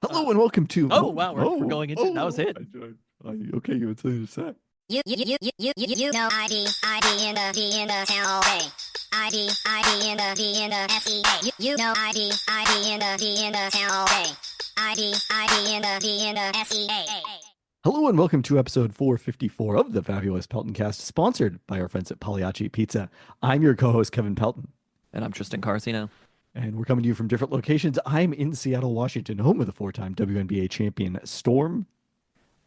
Hello and welcome to. Oh wow, we're going into that was it. Okay, you would say the set. You know ID in the town all day. ID in the SEA. You know ID in the town all day. ID in the SEA. Hello and welcome to episode 454 of the fabulous Peltoncast, sponsored by our friends at Pagliacci Pizza. I'm your co-host Kevin Pelton, And I'm Tristan Carcino. and we're coming to you from different locations. I'm in Seattle, Washington, home of the four-time WNBA champion Storm.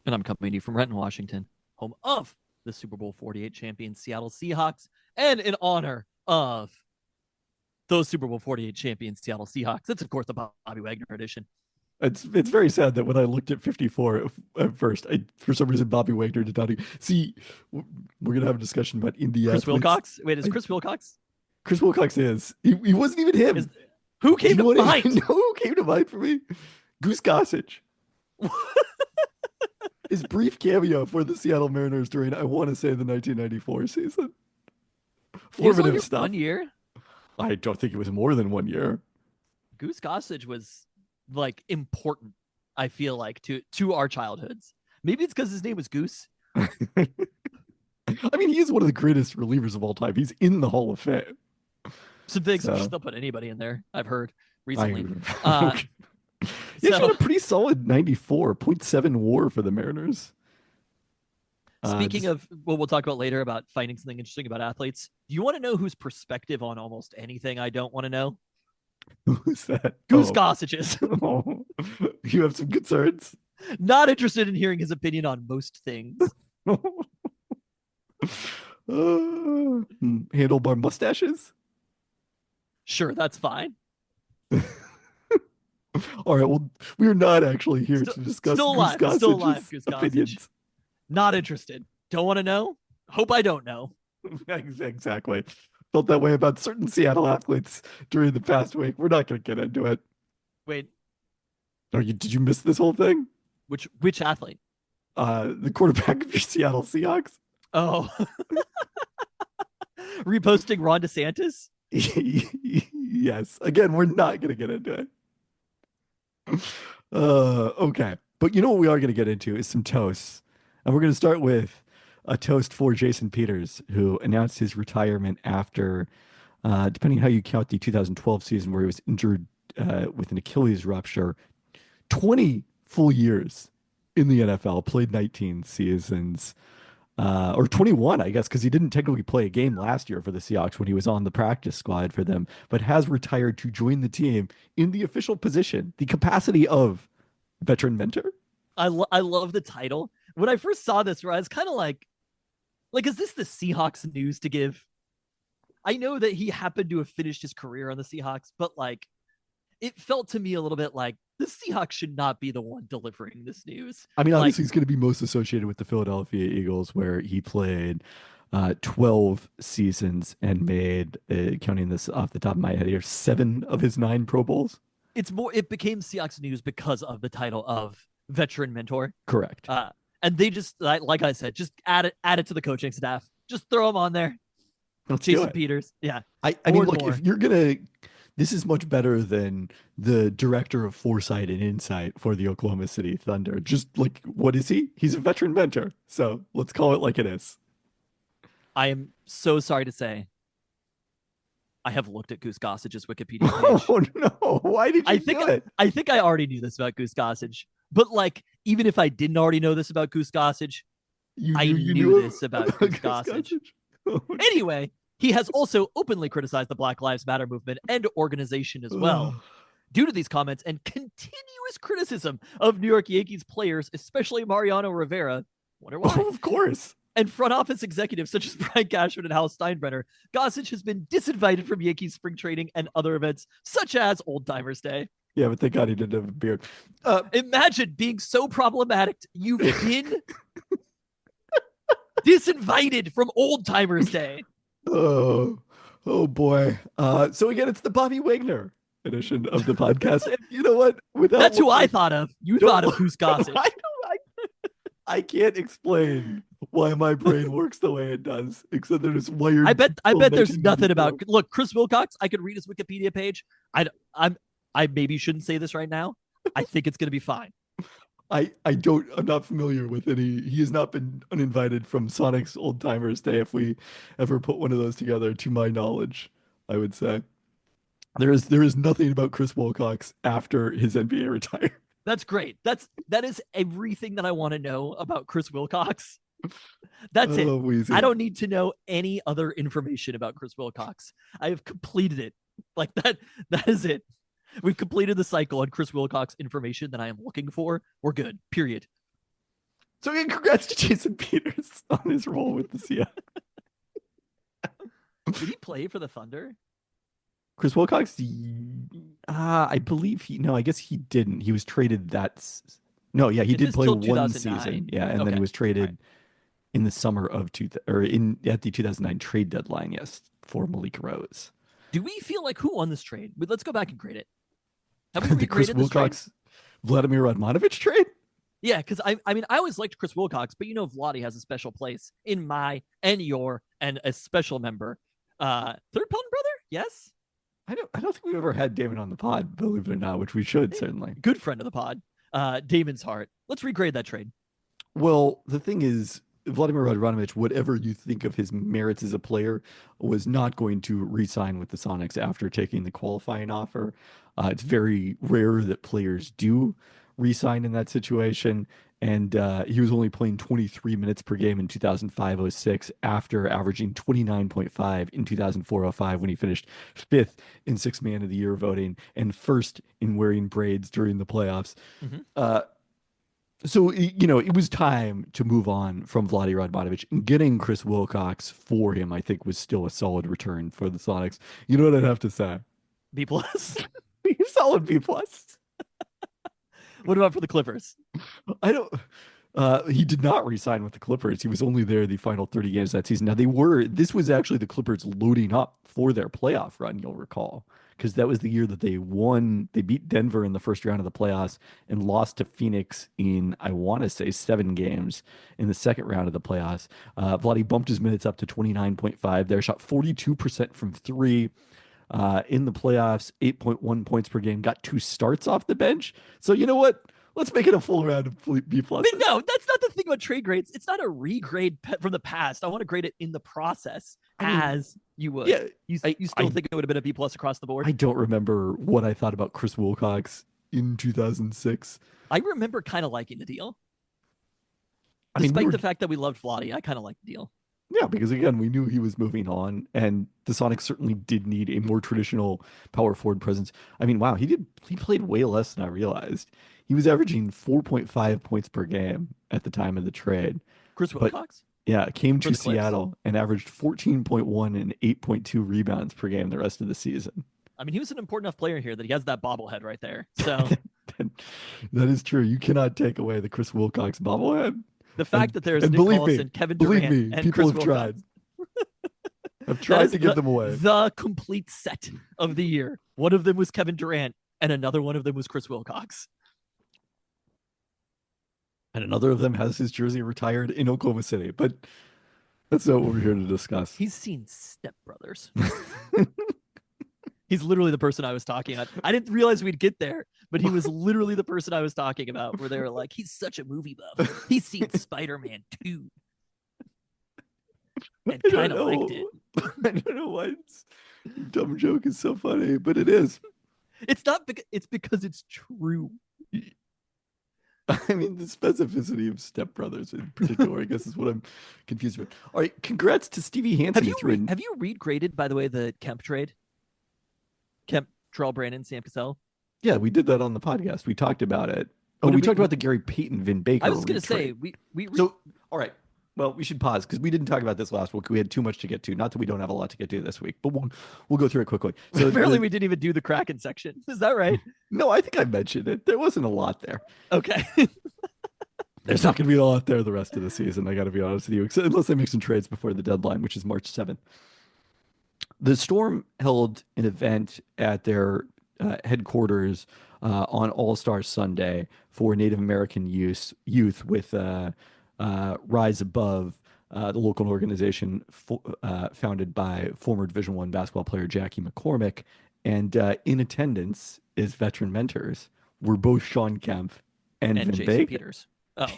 And I'm coming to you from Renton, Washington, home of the Super Bowl 48 champion Seattle Seahawks, and in honor of those Super Bowl 48 champion Seattle Seahawks. It's of course the Bobby Wagner edition. It's very sad that when I looked at 54 at first, for some reason Bobby Wagner did not see. We're gonna have a discussion about India. Chris Wilcox. Wait, is Chris Wilcox? Chris Wilcox is. He wasn't even him. Who came to mind? No, who came to mind for me? Goose Gossage. His brief cameo for the Seattle Mariners during, I want to say, the 1994 season. Formative stuff. 1 year? I don't think it was more than 1 year. Goose Gossage was like important, I feel like, to our childhoods. Maybe it's because his name was Goose. I mean, he is one of the greatest relievers of all time. He's in the Hall of Fame. Some things they'll put anybody in there, I've heard recently. He had a pretty solid 94.7 WAR for the Mariners. Speaking of what we'll talk about later about finding something interesting about athletes, do you want to know whose perspective on almost anything I don't want to know? Who's that? Goose Gossage's. Oh. You have some concerns? Not interested in hearing his opinion on most things. Handlebar mustaches? Sure, that's fine. All right, well, we're not actually here to discuss Goose Gossage's opinions. Not interested. Don't want to know? Hope I don't know. Exactly. Felt that way about certain Seattle athletes during the past week. We're not going to get into it. Wait. Did you miss this whole thing? Which athlete? The quarterback of your Seattle Seahawks. Oh. Reposting Ron DeSantis? Yes. Again, we're not going to get into it. Okay. But you know what we are going to get into is some toasts. And we're going to start with a toast for Jason Peters, who announced his retirement after, depending how you count the 2012 season where he was injured with an Achilles rupture, 20 full years in the NFL, played 19 seasons, or 21, I guess, because he didn't technically play a game last year for the Seahawks when he was on the practice squad for them, but has retired to join the team in the official position, the capacity of veteran mentor. I love the title. When I first saw this, I was kind of like, is this the Seahawks news to give? I know that he happened to have finished his career on the Seahawks, but it felt to me a little bit like the Seahawks should not be the one delivering this news. I mean, obviously he's going to be most associated with the Philadelphia Eagles, where he played 12 seasons and made, counting this off the top of my head here, 7 of his 9 Pro Bowls. It became Seahawks news because of the title of veteran mentor. Correct. And they just, like I said, just add it to the coaching staff. Just throw him on there. Let's Jason Peters. Yeah. I mean, look, if you're going to, this is much better than the director of foresight and insight for the Oklahoma City Thunder. Just what is he? He's a veteran mentor. So let's call it like it is. I am so sorry to say, I have looked at Goose Gossage's Wikipedia page. Oh no! Why did you do it? I think I already knew this about Goose Gossage, but even if I didn't already know this about Goose Gossage, I knew this about Goose Gossage. Oh, anyway, he has also openly criticized the Black Lives Matter movement and organization as well. Due to these comments and continuous criticism of New York Yankees players, especially Mariano Rivera, wonder why? Oh, of course. And front office executives such as Brian Cashman and Hal Steinbrenner, Gossage has been disinvited from Yankees spring training and other events, such as Old Timers Day. Yeah, but thank God he didn't have a beard. Imagine being so problematic, you've been disinvited from Old Timers Day. Oh boy. So again, it's the Bobby Wagner edition of the podcast. And you know what? That's who I thought of. You thought of Goose Gossage. I can't explain why my brain works the way it does, except that it's wired. I bet there's nothing about. Look, Chris Wilcox. I could read his Wikipedia page. I maybe shouldn't say this right now. I think it's going to be fine. I'm not familiar with any. He has not been uninvited from Sonic's Old Timers Day. If we ever put one of those together, to my knowledge, I would say there is nothing about Chris Wilcox after his NBA retire. That's great. That is everything that I want to know about Chris Wilcox. That's it. Weezy. I don't need to know any other information about Chris Wilcox. I have completed it. Like that. That is it. We've completed the cycle on Chris Wilcox information that I am looking for. We're good. Period. So again, congrats to Jason Peters on his role with the Seattle. Did he play for the Thunder? Chris Wilcox, I believe no, I guess he didn't. He was traded no, yeah, he did play one season. Yeah, and then he was traded in the summer of at the 2009 trade deadline, yes, for Malik Rose. Do we feel like who won this trade? Let's go back and grade it. Have we The Chris Wilcox Vladimir Radmanovich trade? Yeah, because I mean, I always liked Chris Wilcox, but Vladdy has a special place in my and your and a special member. Third Pelton brother? Yes. I don't think we've ever had Damon on the pod, believe it or not, which we should certainly. Good friend of the pod. Damon's heart. Let's regrade that trade. Well, the thing is, Vladimir Radmanovich, whatever you think of his merits as a player, was not going to re-sign with the Sonics after taking the qualifying offer. It's very rare that players do re-sign in that situation. And he was only playing 23 minutes per game in 2005-06 after averaging 29.5 in 2004-05 when he finished fifth in Sixth Man of the Year voting and first in wearing braids during the playoffs. Mm-hmm. So, it was time to move on from Vlade Radmanovich, and getting Chris Wilcox for him, I think, was still a solid return for the Sonics. You know what I'd have to say? B+. Solid B+. What about for the Clippers? He did not re-sign with the Clippers. He was only there the final 30 games that season. Now this was actually the Clippers loading up for their playoff run, you'll recall, because that was the year that they beat Denver in the first round of the playoffs and lost to Phoenix in, I want to say, 7 games in the second round of the playoffs. Vladdy bumped his minutes up to 29.5 there, shot 42% from 3. In the playoffs, 8.1 points per game, got 2 starts off the bench. So you know what? Let's make it a full round of B+. No, that's not the thing about trade grades. It's not a regrade from the past. I want to grade it in the process as you would. Yeah, you still think it would have been a B+ across the board? I don't remember what I thought about Chris Wilcox in 2006. I remember kind of liking the deal. Despite the fact that we loved Vladdy, I kind of liked the deal. Yeah, because again, we knew he was moving on, and the Sonics certainly did need a more traditional power forward presence. I mean, wow, he played way less than I realized. He was averaging 4.5 points per game at the time of the trade. Chris Wilcox? Yeah, came to Seattle and averaged 14.1 and 8.2 rebounds per game the rest of the season. I mean, he was an important enough player here that he has that bobblehead right there. So that is true. You cannot take away the Chris Wilcox bobblehead. The fact that there's Nick Collison, Kevin Durant, and people Chris have Wilcox. tried. I've tried to give them away. The complete set of the year. One of them was Kevin Durant, and another one of them was Chris Wilcox. And another of them has his jersey retired in Oklahoma City. But that's not what we're here to discuss. He's seen Step Brothers. He's literally the person I was talking about. I didn't realize we'd get there, but he was literally the person I was talking about, where they were like, he's such a movie buff. He's seen Spider-Man 2. And kind of liked it. I don't know why dumb joke is so funny, but it is. It's not it's because it's true. I mean, the specificity of Step Brothers in particular, I guess, is what I'm confused with. All right, congrats to Stevie Hansen. Have you regraded, by the way, the Kemp trade? Kemp, Terrell Brandon, Sam Cassell? Yeah, we did that on the podcast. We talked about it. Oh, we talked about the Gary Payton, Vin Baker. I was going to say, So, all right. Well, we should pause because we didn't talk about this last week. We had too much to get to. Not that we don't have a lot to get to this week, but we'll go through it quickly. So apparently we didn't even do the Kraken section. Is that right? No, I think I mentioned it. There wasn't a lot there. Okay. There's not going to be a lot there the rest of the season. I got to be honest with you, unless they make some trades before the deadline, which is March 7th. The Storm held an event at their headquarters on All-Star Sunday for Native American youth with Rise Above, the local organization founded by former Division I basketball player Jackie McCormick. And in attendance is veteran mentors were both Sean Kemp and and Vin Jason Baker. Peters. Oh,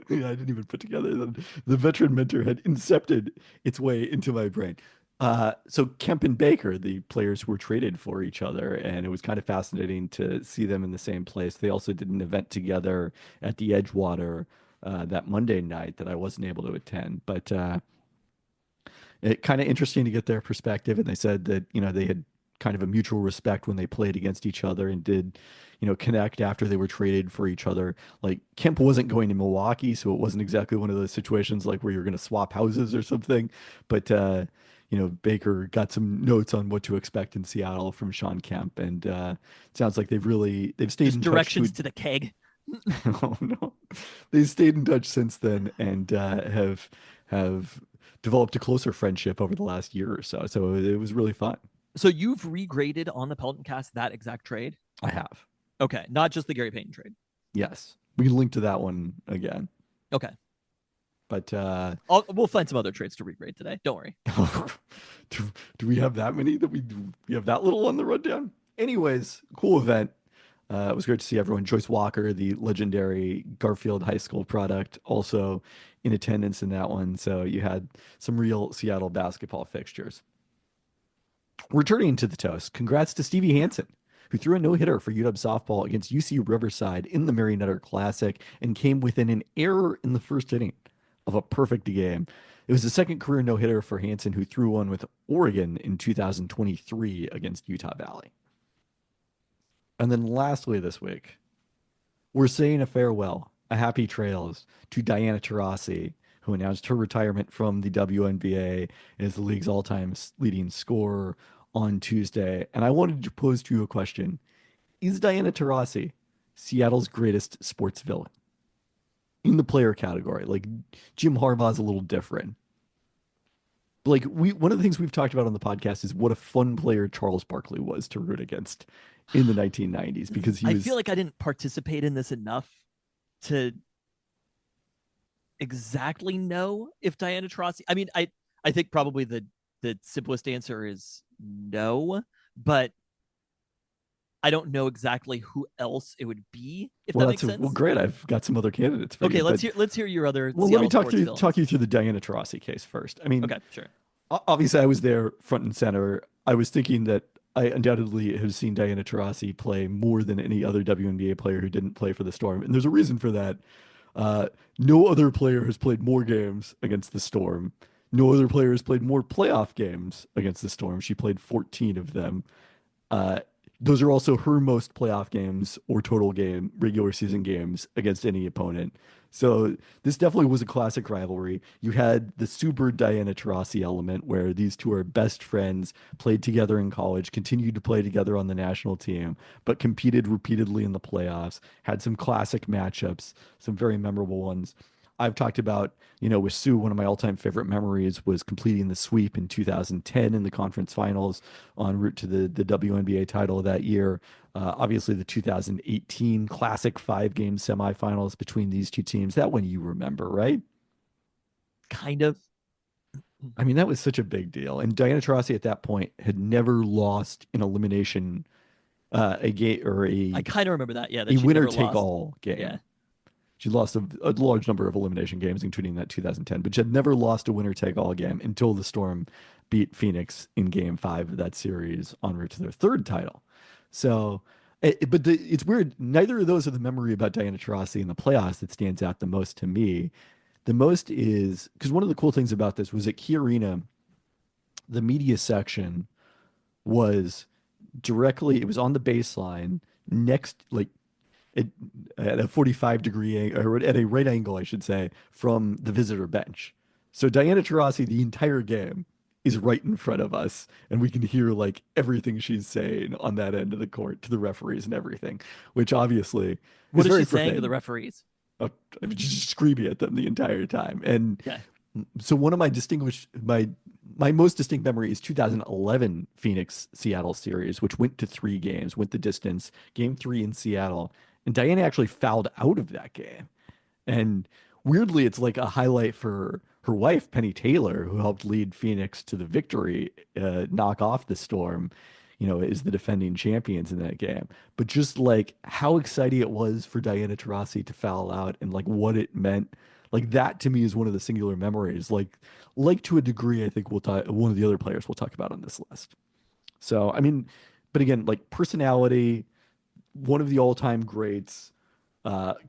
Yeah, I didn't even put together the veteran mentor had incepted its way into my brain. So Kemp and Baker, the players who were traded for each other, and it was kind of fascinating to see them in the same place. They also did an event together at the Edgewater that Monday night that I wasn't able to attend, but it kind of interesting to get their perspective. And they said that, they had kind of a mutual respect when they played against each other and did, connect after they were traded for each other. Like Kemp wasn't going to Milwaukee, so it wasn't exactly one of those situations like where you're going to swap houses or something. But, Baker got some notes on what to expect in Seattle from Sean Kemp. And it sounds like they've stayed just in touch directions to the keg. oh no, they stayed in touch since then and have developed a closer friendship over the last year or so. So it was really fun. So you've regraded on the Peltoncast that exact trade? I have. Okay, not just the Gary Payton trade. Yes. We can link to that one again. Okay. But We'll find some other trades to regrade today. Don't worry. do we have that many that we have that little on the rundown? Anyways, cool event. It was great to see everyone. Joyce Walker, the legendary Garfield High School product, also in attendance in that one. So you had some real Seattle basketball fixtures. Returning to the toast, congrats to Stevie Hansen, who threw a no-hitter for UW softball against UC Riverside in the Marionette Classic and came within an error in the first inning of a perfect game. It was the second career no-hitter for Hansen, who threw one with Oregon in 2023 against Utah Valley. And then lastly this week, we're saying a farewell, a happy trails to Diana Taurasi, who announced her retirement from the WNBA as the league's all-time leading scorer on Tuesday. And I wanted to pose to you a question. Is Diana Taurasi Seattle's greatest sports villain? In the player category, like Jim Harbaugh's a little different. Like one of the things we've talked about on the podcast is what a fun player Charles Barkley was to root against in the 1990s because I feel like I didn't participate in this enough to exactly know if Diana Taurasi. I mean, I think probably the simplest answer is no, but I don't know exactly who else it would be, if that makes sense. Well, great. I've got some other candidates for you. Okay, let's hear your other. Well, Seattle let me sports talk you through the Diana Taurasi case first. I mean, okay, sure. Obviously, I was there front and center. I was thinking that I undoubtedly have seen Diana Taurasi play more than any other WNBA player who didn't play for the Storm, and there's a reason for that. No other player has played more games against the Storm. No other player has played more playoff games against the Storm. She played 14 of them. Those are also her most playoff games or total game, regular season games against any opponent. So this definitely was a classic rivalry. You had the super Diana Taurasi element where these two are best friends, played together in college, continued to play together on the national team, but competed repeatedly in the playoffs, had some classic matchups, some very memorable ones. I've talked about, with Sue, one of my all-time favorite memories was completing the sweep in 2010 in the conference finals en route to the WNBA title that year. Obviously, the 2018 classic 5-game semifinals between these two teams. That one you remember, right? Kind of. I mean, that was such a big deal. And Diana Taurasi at that point had never lost an elimination, a game or a. I kind of remember that. Yeah, a winner-take-all game. Yeah. She lost a large number of elimination games, including that 2010, but she had never lost a winner-take-all game until the Storm beat Phoenix in Game 5 of that series en route to their third title. So, it's weird. Neither of those are the memory about Diana Taurasi in the playoffs that stands out the most to me. The most is, because one of the cool things about this was at Key Arena, the media section was it was on the baseline next, like, at a 45-degree or at a right angle, I should say, from the visitor bench. So Diana Taurasi, the entire game, is right in front of us, and we can hear like everything she's saying on that end of the court to the referees and everything, which obviously what is very she saying to profane. the referees? I mean, just screaming at them the entire time. And Yeah. so one of my most distinct memory is 2011 Phoenix Seattle series, which went to 3 games, went the distance, game 3 in Seattle. And Diana actually fouled out of that game. And weirdly, it's like a highlight for her wife, Penny Taylor, who helped lead Phoenix to the victory, knock off the Storm. is the defending champions in that game. But just like how exciting it was for Diana Taurasi to foul out and like what it meant, like that to me is one of the singular memories. Like to a degree, I think we'll talk. One of the other players we'll talk about on this list. So I mean, but again, like personality, one of the all-time greats.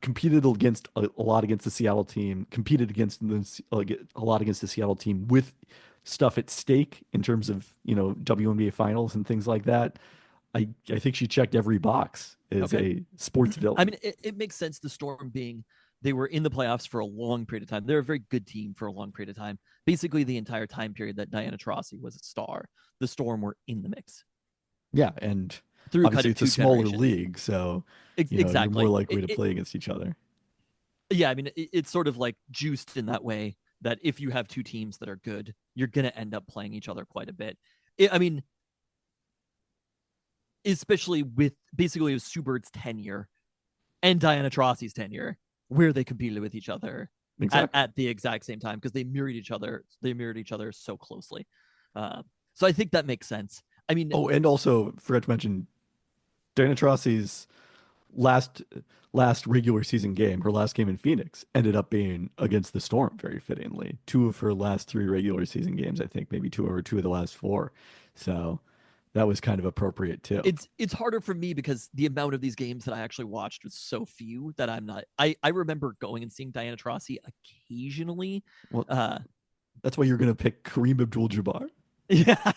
Competed against a lot against the Seattle team. Competed against a lot against the Seattle team with stuff at stake in terms of WNBA finals and things like that. I think she checked every box as a sports villain. I mean, it makes sense. The Storm being they were in the playoffs for a long period of time. They're a very good team for a long period of time. Basically, the entire time period that Diana Taurasi was a star, the Storm were in the mix. Yeah, and through obviously kind of it's a smaller generations. league, so Exactly. you're more likely to play against each other. Yeah, I mean, it's sort of like juiced in that way that if you have two teams that are good, you're going to end up playing each other quite a bit. I mean, especially with basically Sue Bird's tenure and Diana Taurasi's tenure, where they competed with each other at the exact same time because they mirrored each other. They mirrored each other so closely. So I think that makes sense. I mean, and also forgot to mention Diana Taurasi's last regular season game, her last game in Phoenix, ended up being against the Storm very fittingly. 2 of her last 3 regular season games, I think, maybe 2 of the last 4. So that was kind of appropriate too. It's harder for me because the amount of these games that I actually watched was so few that I'm not. I remember going and seeing Diana Taurasi occasionally. Well, that's why you're going to pick Kareem Abdul-Jabbar. Yeah.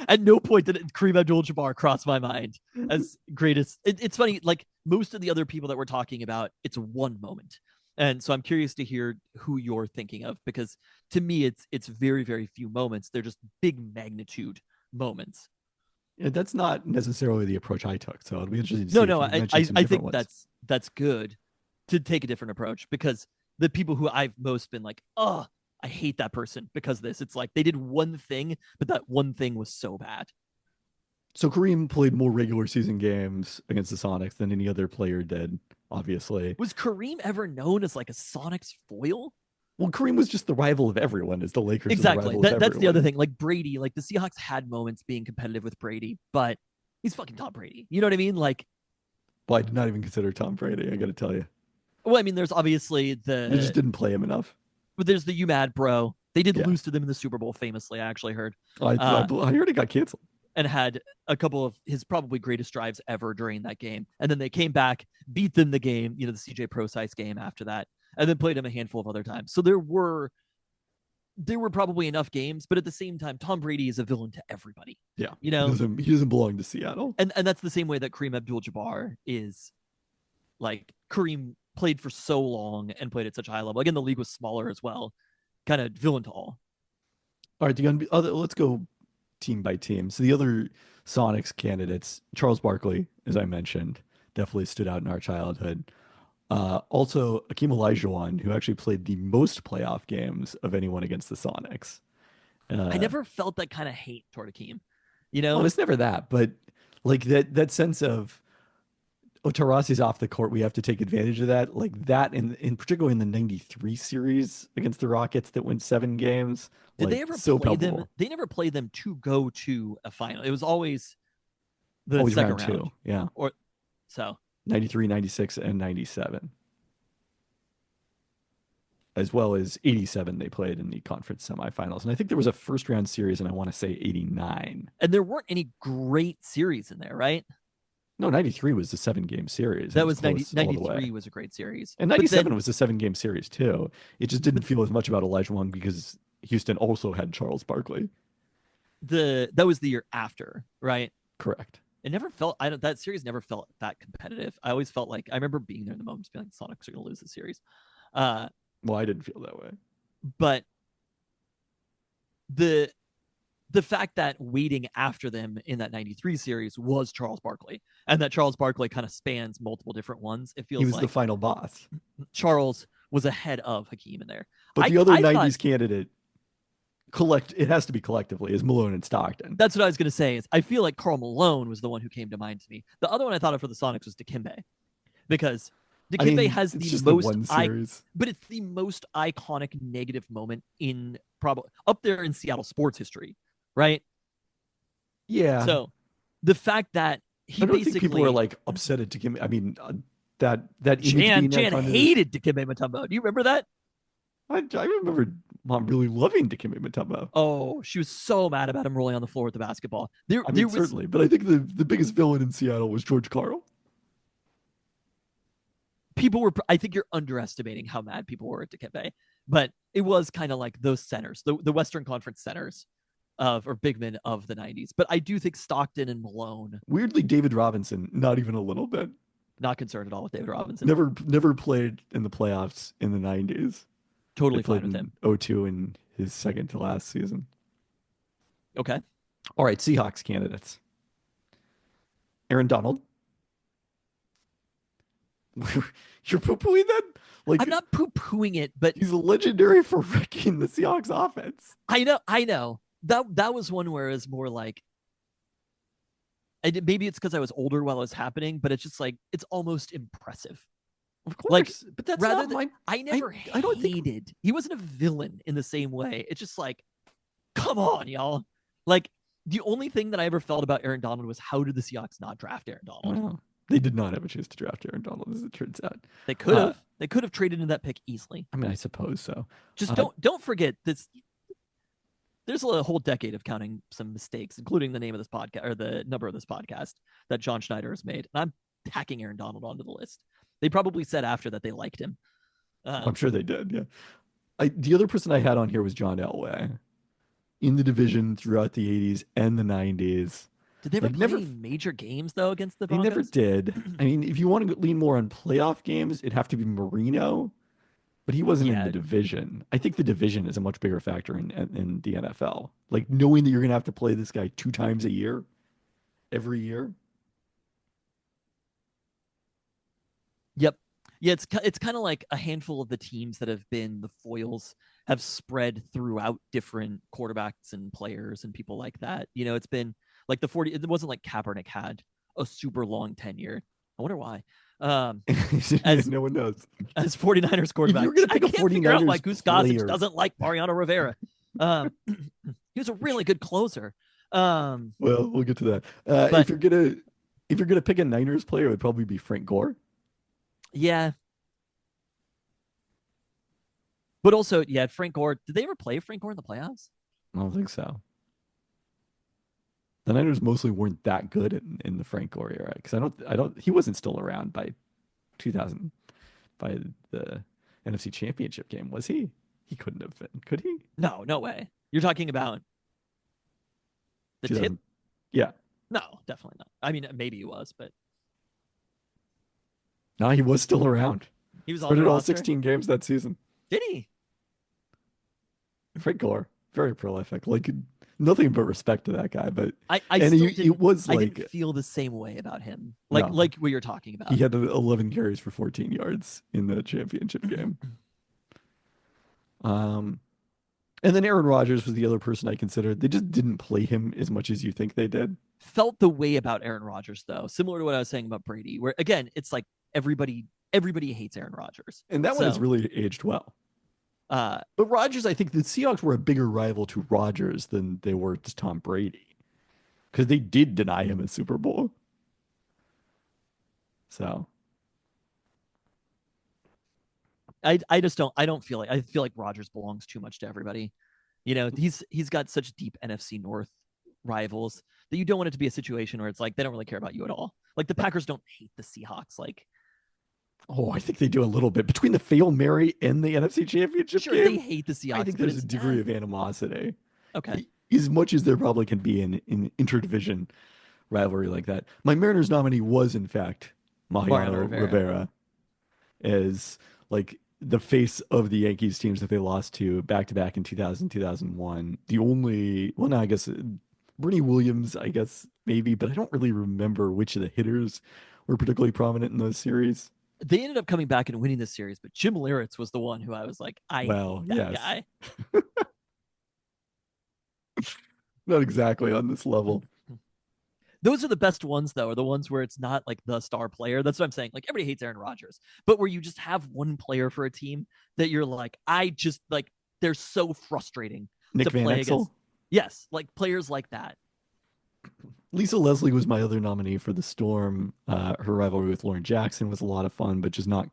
At no point did Kareem Abdul-Jabbar cross my mind as greatest. It's funny, like most of the other people that we're talking about, it's one moment. And so I'm curious to hear who you're thinking of because to me, it's very, very few moments. They're just big magnitude moments. Yeah, that's not necessarily the approach I took. So it'll be interesting to see. No, I think ones. That's good to take a different approach because the people who I've most been like, oh, I hate that person because of this. It's like they did one thing, but that one thing was so bad. So Kareem played more regular season games against the Sonics than any other player did, obviously. Was Kareem ever known as like a Sonics foil? Well, Kareem was just the rival of everyone, as the Lakers. Exactly. That's the other thing. Like Brady, like the Seahawks had moments being competitive with Brady, but he's fucking Tom Brady. You know what I mean? Like, well, I did not even consider Tom Brady. I got to tell you. Well, I mean, there's obviously you just didn't play him enough. But there's the You Mad Bro. They did lose to them in the Super Bowl, famously. I actually heard. I heard it got canceled. And had a couple of his probably greatest drives ever during that game. And then they came back, beat them the game, the CJ Procise game after that, and then played him a handful of other times. So there were probably enough games, but at the same time, Tom Brady is a villain to everybody. Yeah. He doesn't belong to Seattle. And that's the same way that Kareem Abdul-Jabbar is. Like, Kareem played for so long and played at such a high level. Again, the league was smaller as well. Kind of villain to all. All right, let's go team by team. So the other Sonics candidates, Charles Barkley, as I mentioned, definitely stood out in our childhood. Also, Akeem Olajuwon, who actually played the most playoff games of anyone against the Sonics. I never felt that kind of hate toward Akeem. Well, it's never that, but like that sense of Taurasi's off the court, we have to take advantage of that. Like that, in particular in the '93 series against the Rockets that went 7 games. Did they ever play them? They never played them to go to a final. It was always the second round. 2, yeah. Or so 93, 96, and 97. As well as 87 they played in the conference semifinals. And I think there was a first round series, and I want to say 89. And there weren't any great series in there, right? No, 93 was the 7-game series. That was 93 was a great series. And 97 was a 7-game series too. It just didn't feel as much about Olajuwon because Houston also had Charles Barkley. That was the year after, right? Correct. It never felt that series never felt that competitive. I always felt like I remember being there in the moments being like the Sonics are gonna lose the series. Well, I didn't feel that way. But the fact that waiting after them in that 93 series was Charles Barkley, and that Charles Barkley kind of spans multiple different ones. It feels he was like the final boss. Charles was ahead of Hakeem in there. But the other 90s candidate, it has to be collectively, is Malone and Stockton. That's what I was going to say. Is I feel like Karl Malone was the one who came to mind to me. The other one I thought of for the Sonics was Dikembe, because Dikembe has the most but it's the most iconic negative moment in probably up there in Seattle sports history, right? Yeah. So the fact that he I don't think basically people are like upset at Dikembe. I mean, that image being Jan iconic. hated Dikembe Mutombo. Do you remember that? I remember Mom really loving Dikembe Mutombo. Oh, she was so mad about him rolling on the floor with the basketball. I mean, There was certainly, but I think the biggest villain in Seattle was George Karl. people were. I think you're underestimating how mad people were at Dikembe, but it was kind of like those centers, the Western Conference centers of or big men of the '90s. But I do think Stockton and Malone. Weirdly, David Robinson, not even a little bit. Not concerned at all with David Robinson. Never played in the playoffs in the 90s. Totally They played fine with him. in 02 in his second to last season. Okay. All right, Seahawks candidates. Aaron Donald. You're poo-pooing that? Like, I'm not poo-pooing it, but he's legendary for wrecking the Seahawks offense. I know. That was one where it's more like, maybe it's because I was older while it was happening, but it's just like it's almost impressive. Of course, Like, but that's rather not than my. I never I don't think- hated. He wasn't a villain in the same way. It's just like, come on, y'all. Like the only thing that I ever felt about Aaron Donald was how did the Seahawks not draft Aaron Donald? Well, they did not have a chance to draft Aaron Donald, as it turns out. They could have. They could have traded in that pick easily. I mean, I suppose so. Just don't forget this. There's a whole decade of counting some mistakes, including the name of this podcast or the number of this podcast that John Schneider has made. And I'm tacking Aaron Donald onto the list. They probably said after that they liked him. I'm sure they did. Yeah. The other person I had on here was John Elway. In the division throughout the 80s and the 90s. Did they ever Like, play never- any major games though against the They Broncos? never did. I mean, if you want to lean more on playoff games, it'd have to be Marino, but he wasn't in Yeah. the division. I think the division is a much bigger factor in the NFL. Like knowing that you're going to have to play this guy 2 times a year, every year. Yep. Yeah, it's kind of like a handful of the teams that have been the foils have spread throughout different quarterbacks and players and people like that. You know, it's been like the 40. It wasn't like Kaepernick had a super long tenure. I wonder why. As No one knows. as 49ers quarterback, you're gonna pick I a can't figure out why 49ers Goose Gossage player. doesn't like Mariano Rivera. He was a really good closer. Well, we'll get to that. But- if you're gonna pick a Niners player, it would probably be Frank Gore. Yeah. But also, yeah, Frank Gore. Did they ever play Frank Gore in the playoffs? I don't think so. The Niners mostly weren't that good in the Frank Gore era because he wasn't still around by 2000 by the NFC Championship game, was he? He couldn't have been, could he? No way. You're talking about the 2000 tip? Yeah. No, definitely not. I mean, maybe he was, but No, he was still around. he was on Started the all roster. 16 games that season. Did he? Frank Gore, very prolific. Like nothing but respect to that guy. But I and still he was I like didn't feel the same way about him. No. Like what you're talking about. he had 11 carries for 14 yards in the championship game. And then Aaron Rodgers was the other person I considered. They just didn't play him as much as you think they did. Felt the way about Aaron Rodgers though, similar to what I was saying about Brady, where again, it's like everybody hates Aaron Rodgers. And that one has So- really aged well. But Rodgers, I think the Seahawks were a bigger rival to Rodgers than they were to Tom Brady. Because they did deny him a Super Bowl. So I just don't feel like I feel like Rodgers belongs too much to everybody. You know, he's got such deep NFC North rivals that you don't want it to be a situation where it's like they don't really care about you at all. Like the Packers don't hate the Seahawks. Like, I think they do a little bit. Between the Fail Mary and the NFC Championship sure, game, they hate the Seahawks. I think but there's a it's degree not- of animosity. Okay. As much as there probably can be in interdivision rivalry like that. My Mariners nominee was, in fact, Mariano Rivera, as like the face of the Yankees teams that they lost to back-to-back in 2000, 2001. The only, well, no, I guess Bernie Williams, I guess, maybe, but I don't really remember which of the hitters were particularly prominent in those series. They ended up coming back and winning this series, but Jim Leyritz was the one who I was like, I hate that yes. guy. Not exactly on this level. Those are the best ones, though, are the ones where it's not like the star player. That's what I'm saying. Like everybody hates Aaron Rodgers, but where you just have one player for a team that you're like, I just like, they're so frustrating Nick to Van play Exel? against. Yes, like players like that. Lisa Leslie was my other nominee for the Storm. Her rivalry with Lauren Jackson was a lot of fun, but just not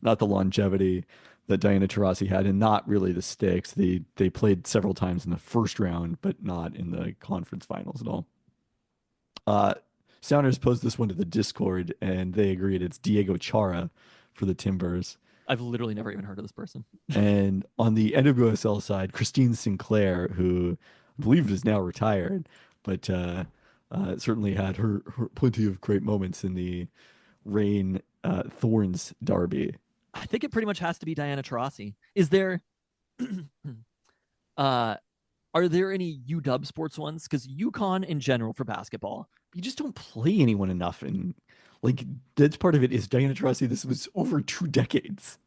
the longevity that Diana Taurasi had, and not really the stakes. They played several times in the first round, but not in the conference finals at all. Uh, Sounders posed this one to the Discord, and they agreed it's Diego Chara for the Timbers. I've literally never even heard of this person. And on the NWSL side, Christine Sinclair, who I believe is now retired, but certainly had her plenty of great moments in the Rain Thorns derby. I think it pretty much has to be Diana Taurasi. Is there are there any UW sports ones? Because UConn in general for basketball, You just don't play anyone enough, and like that's part of it. Is Diana Taurasi? This was over 2 decades.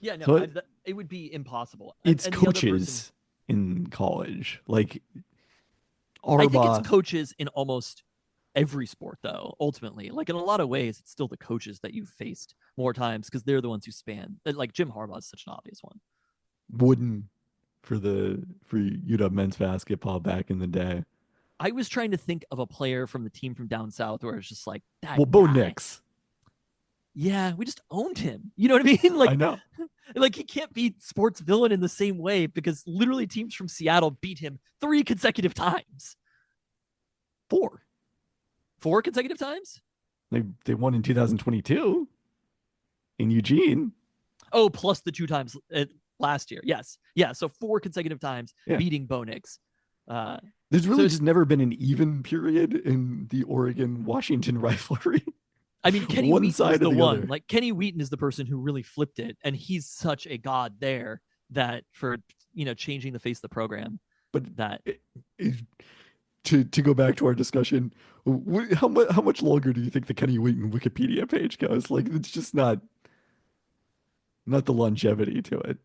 yeah, no, So it would be impossible. it's And the other coaches person, in college, like I think Arba. it's coaches in almost every sport, though. Ultimately, like in a lot of ways, it's still the coaches that you've faced more times because they're the ones who span. Like Jim Harbaugh is such an obvious one. Wooden for UW men's basketball back in the day. I was trying to think of a player from the team from down south where it's just like that. Well, Bo guy. Nix. Yeah, we just owned him. You know what I mean? I know. Like he can't be sports villain in the same way because literally teams from Seattle beat him 3 consecutive times. 4. 4 consecutive times? They won in 2022 in Eugene. Oh, plus the 2 times last year. Yes. Yeah. So 4 consecutive times beating Bo Nix. There's really just never been an even period in the Oregon-Washington rivalry. I mean, Kenny one Wheaton side is the or the one. other. Like Kenny Wheaton is the person who really flipped it, and he's such a god there that for changing the face of the program. But that to go back to our discussion, how much longer do you think the Kenny Wheaton Wikipedia page goes? Like it's just not the longevity to it.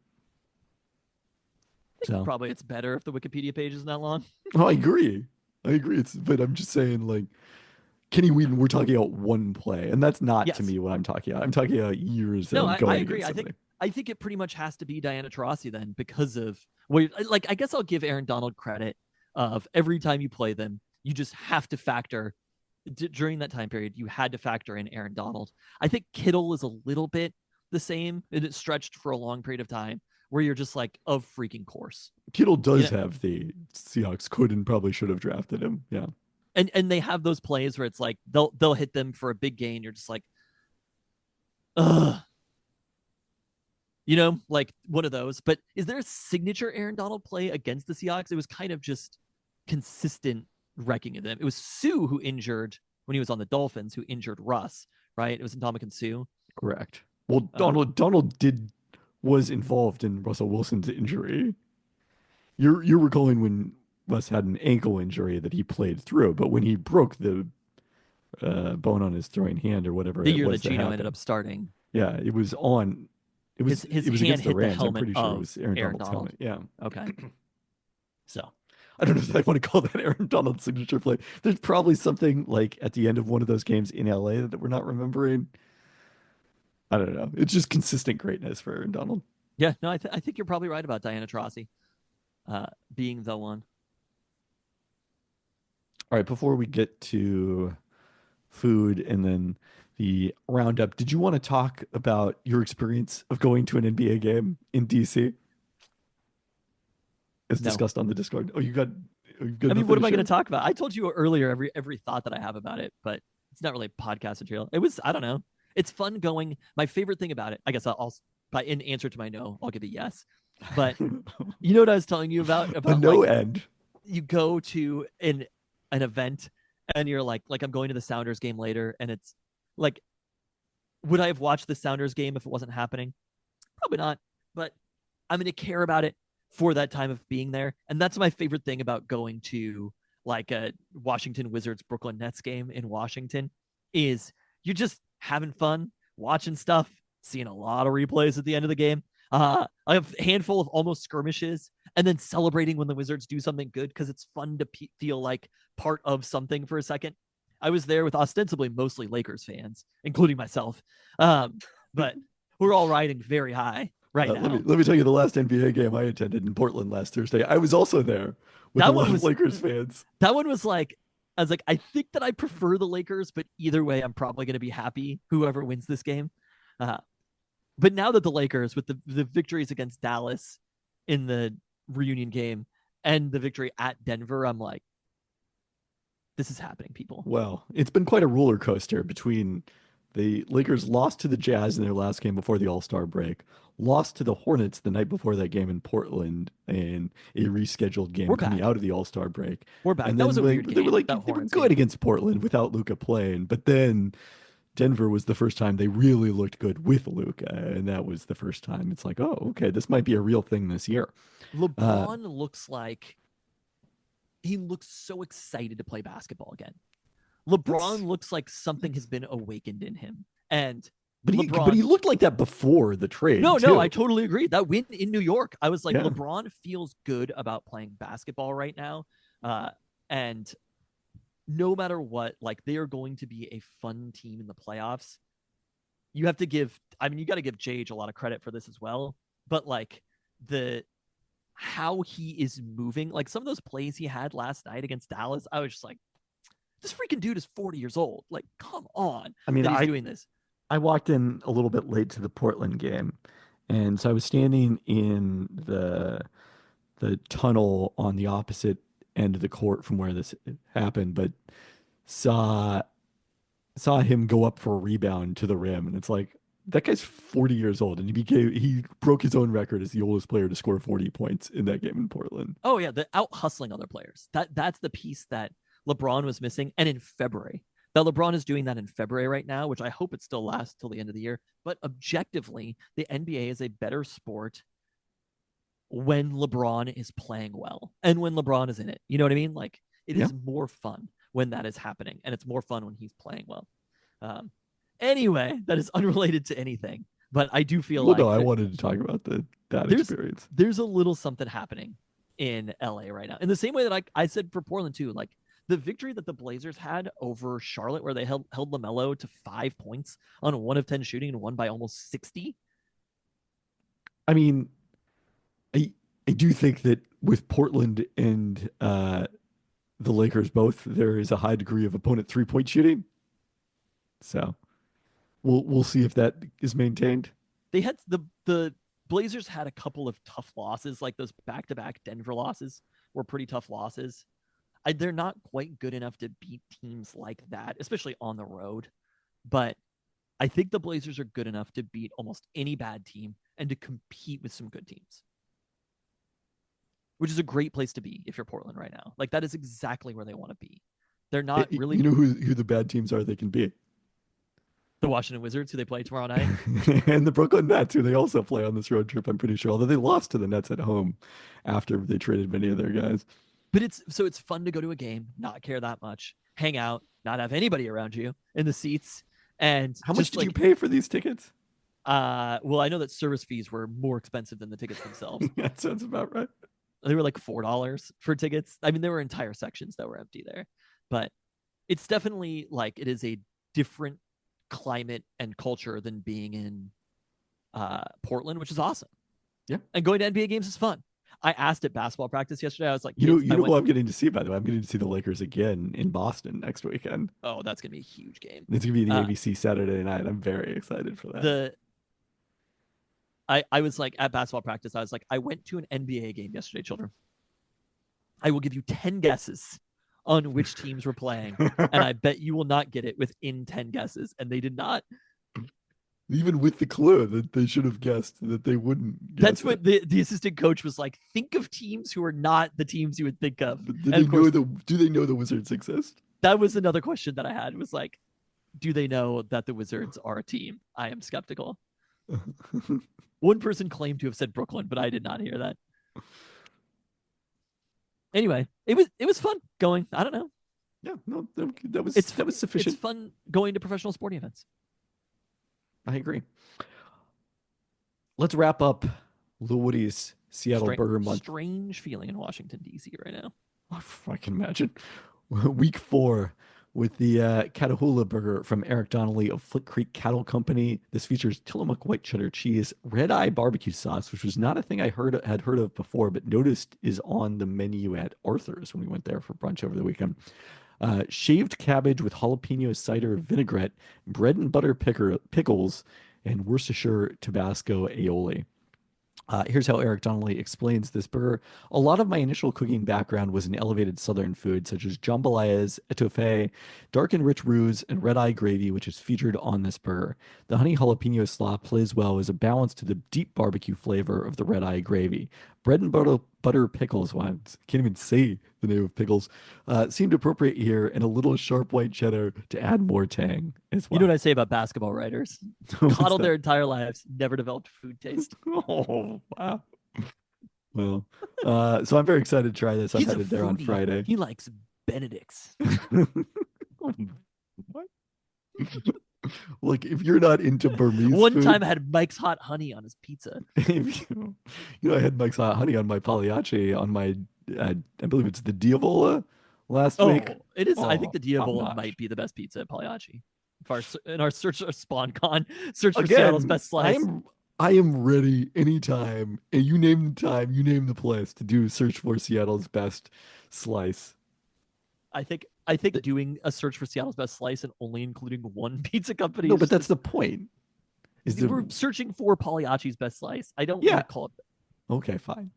So probably it's better if the Wikipedia page isn't that long. I agree. But I'm just saying, like Kenny Wheaton, we're talking about one play, and that's not to me what I'm talking about. I'm talking about years. No, of I agree. I think it pretty much has to be Diana Taurasi then because of I guess I'll give Aaron Donald credit of every time you play them, you just have to factor during that time period. You had to factor in Aaron Donald. I think Kittle is a little bit the same, and it stretched for a long period of time where you're just like of freaking course. Kittle does have the Seahawks could and probably should have drafted him. Yeah. And they have those plays where it's like they'll hit them for a big gain. You're just like, ugh. Like one of those. But is there a signature Aaron Donald play against the Seahawks? It was kind of just consistent wrecking of them. It was Sue who injured when he was on the Dolphins, who injured Russ, right? It was Ndamukong Suh. Correct. Well, Donald was involved in Russell Wilson's injury. You're recalling when Russ had an ankle injury that he played through, but when he broke the bone on his throwing hand or whatever the it year was that Geno ended up starting. Yeah, it was on. It was his it was hand against the hit the Rams. I'm helmet pretty sure it of was Aaron Aaron Donald's Donald. helmet. Yeah. Okay. So I don't know if I want to call that Aaron Donald's signature play. There's probably something like at the end of one of those games in LA that we're not remembering. I don't know. It's just consistent greatness for Aaron Donald. Yeah, no, I think you're probably right about Diana Taurasi being the one. All right, before we get to food and then the roundup, did you want to talk about your experience of going to an NBA game in DC? As discussed on the Discord. Oh, you've got I mean, what am I going to talk about? I told you earlier every thought that I have about it, but it's not really podcast material. It was, I don't know. It's fun going. My favorite thing about it, I guess I'll in answer to my no, I'll give a yes. But you know what I was telling you about a no end. You go to an event and you're like I'm going to the Sounders game later, and it's like, would I have watched the Sounders game if it wasn't happening? Probably not, but I'm going to care about it for that time of being there. And that's my favorite thing about going to like a Washington Wizards Brooklyn Nets game in Washington is you're just having fun, watching stuff, seeing a lot of replays at the end of the game. I have a handful of almost skirmishes, and then celebrating when the Wizards do something good because it's fun to feel like part of something for a second. I was there with ostensibly mostly Lakers fans, including myself, but we're all riding very high right now. Let me tell you the last NBA game I attended in Portland last Thursday. I was also there with a lot of Lakers fans. That one was like I was like, I think that I prefer the Lakers, but either way, I'm probably going to be happy whoever wins this game. Uh, but now that the Lakers, with the victories against Dallas in the reunion game and the victory at Denver, I'm like, this is happening, people. Well, it's been quite a roller coaster between the Lakers lost to the Jazz in their last game before the All-Star break, lost to the Hornets the night before that game in Portland in a rescheduled game We're coming back. out of the All-Star break. We're back. And That then was a weird game. they were like that they were Hornets good game. against Portland without Luka playing, but then Denver was the first time they really looked good with Luka, and that was the first time it's like, oh, okay, this might be a real thing this year. LeBron looks like he looks so excited to play basketball again. LeBron looks like something has been awakened in him. And But LeBron, he looked like that before the trade. no, too. I totally agree. That win in New York, I was like, Yeah. LeBron feels good about playing basketball right now. And no matter what, like they are going to be a fun team in the playoffs. You have to give, I mean, you got to give Jage a lot of credit for this as well. But like how he is moving, like some of those plays he had last night against Dallas, I was just like, this freaking dude is 40 years old. Like, come on. I mean, that he's doing this. I walked in a little bit late to the Portland game, and so I was standing in the tunnel on the opposite end of the court from where this happened, but saw him go up for a rebound to the rim, and it's like that guy's 40 years old, and he broke his own record as the oldest player to score 40 points in that game in Portland. Oh yeah, the out hustling other players. That's the piece that LeBron was missing, and in February. That LeBron is doing that in February right now, which I hope it still lasts till the end of the year. But objectively, the NBA is a better sport when LeBron is playing well and when LeBron is in it. You know what I mean? Like it is more fun when that is happening, and it's more fun when he's playing well. Anyway, that is unrelated to anything, but I do feel like no, I wanted to talk about that experience. There's a little something happening in LA right now, in the same way that I said for Portland too. Like the victory that the Blazers had over Charlotte, where they held LaMelo to 5 points on a 1 of 10 shooting and won by almost 60. I mean, I do think that with Portland and the Lakers both, there is a high degree of opponent 3-point shooting. So we'll see if that is maintained. They had the Blazers had a couple of tough losses, like those back-to-back Denver losses were pretty tough losses. They're not quite good enough to beat teams like that, especially on the road. But I think the Blazers are good enough to beat almost any bad team and to compete with some good teams, which is a great place to be if you're Portland right now. Like that is exactly where they want to be. They're not really. You know who the bad teams are they can beat? The Washington Wizards, who they play tomorrow night. And the Brooklyn Nets, who they also play on this road trip, I'm pretty sure. Although they lost to the Nets at home after they traded many of their guys. But it's fun to go to a game, not care that much, hang out, not have anybody around you in the seats. And how much did you pay for these tickets? Well, I know that service fees were more expensive than the tickets themselves. That sounds about right. They were like $4 for tickets. I mean, there were entire sections that were empty there, but it's definitely like it is a different climate and culture than being in Portland, which is awesome. Yeah. And going to NBA games is fun. I asked at basketball practice yesterday. I was like, you know what I'm getting to see, by the way? I'm getting to see the Lakers again in Boston next weekend. Oh, that's going to be a huge game. It's going to be the ABC Saturday night. I'm very excited for that. I was like at basketball practice. I was like, I went to an NBA game yesterday, children. I will give you 10 guesses on which teams were playing, and I bet you will not get it within 10 guesses. And they did not. Even with the clue that they should have guessed that they wouldn't. That's what the assistant coach was like. Think of teams who are not the teams you would think of. Do they know the Wizards exist? That was another question that I had. Was like, do they know that the Wizards are a team? I am skeptical. One person claimed to have said Brooklyn, but I did not hear that. Anyway, it was fun going. I don't know. Yeah, no, that was sufficient. It's fun going to professional sporting events. I agree. Let's wrap up Lil Woody's Seattle Burger Month. Strange feeling in Washington, D.C. right now. I can imagine. Week 4 with the Catahoula burger from Eric Donnelly of Flick Creek Cattle Company. This features Tillamook white cheddar cheese, red eye barbecue sauce, which was not a thing I had heard of before, but noticed is on the menu at Arthur's when we went there for brunch over the weekend. Shaved cabbage with jalapeno cider vinaigrette, bread and butter pickles, and Worcestershire Tabasco aioli. Here's how Eric Donnelly explains this burger. A lot of my initial cooking background was in elevated southern food, such as jambalayas, etouffee, dark and rich roux, and red eye gravy, which is featured on this burger. The honey jalapeno slaw plays well as a balance to the deep barbecue flavor of the red eye gravy. Bread and butter pickles, wow, I can't even say the name of pickles, seemed appropriate here, and a little sharp white cheddar to add more tang as You know well. what I say about basketball writers? What's Coddled that? their entire lives, never developed food taste. Oh, wow. Well, so I'm very excited to try this. I'm He's a headed there on foodie. Friday. He likes Benedicts. What? Like, if you're not into Burmese One food, time I had Mike's Hot Honey on his pizza. if I had Mike's Hot Honey on my Pagliacci on my, I believe it's the Diavola last week. It is. I Oh, think the top Diavola notch. might be the best pizza at Pagliacci. In our search for SpawnCon, search for Again, Seattle's best slice. I am ready anytime, and you name the time, you name the place to do search for Seattle's best slice. I think doing a search for Seattle's best slice and only including one pizza company. No, is but that's just- the point. Is we're searching for Pagliacci's best slice. I don't Yeah. want to call it. Okay, fine.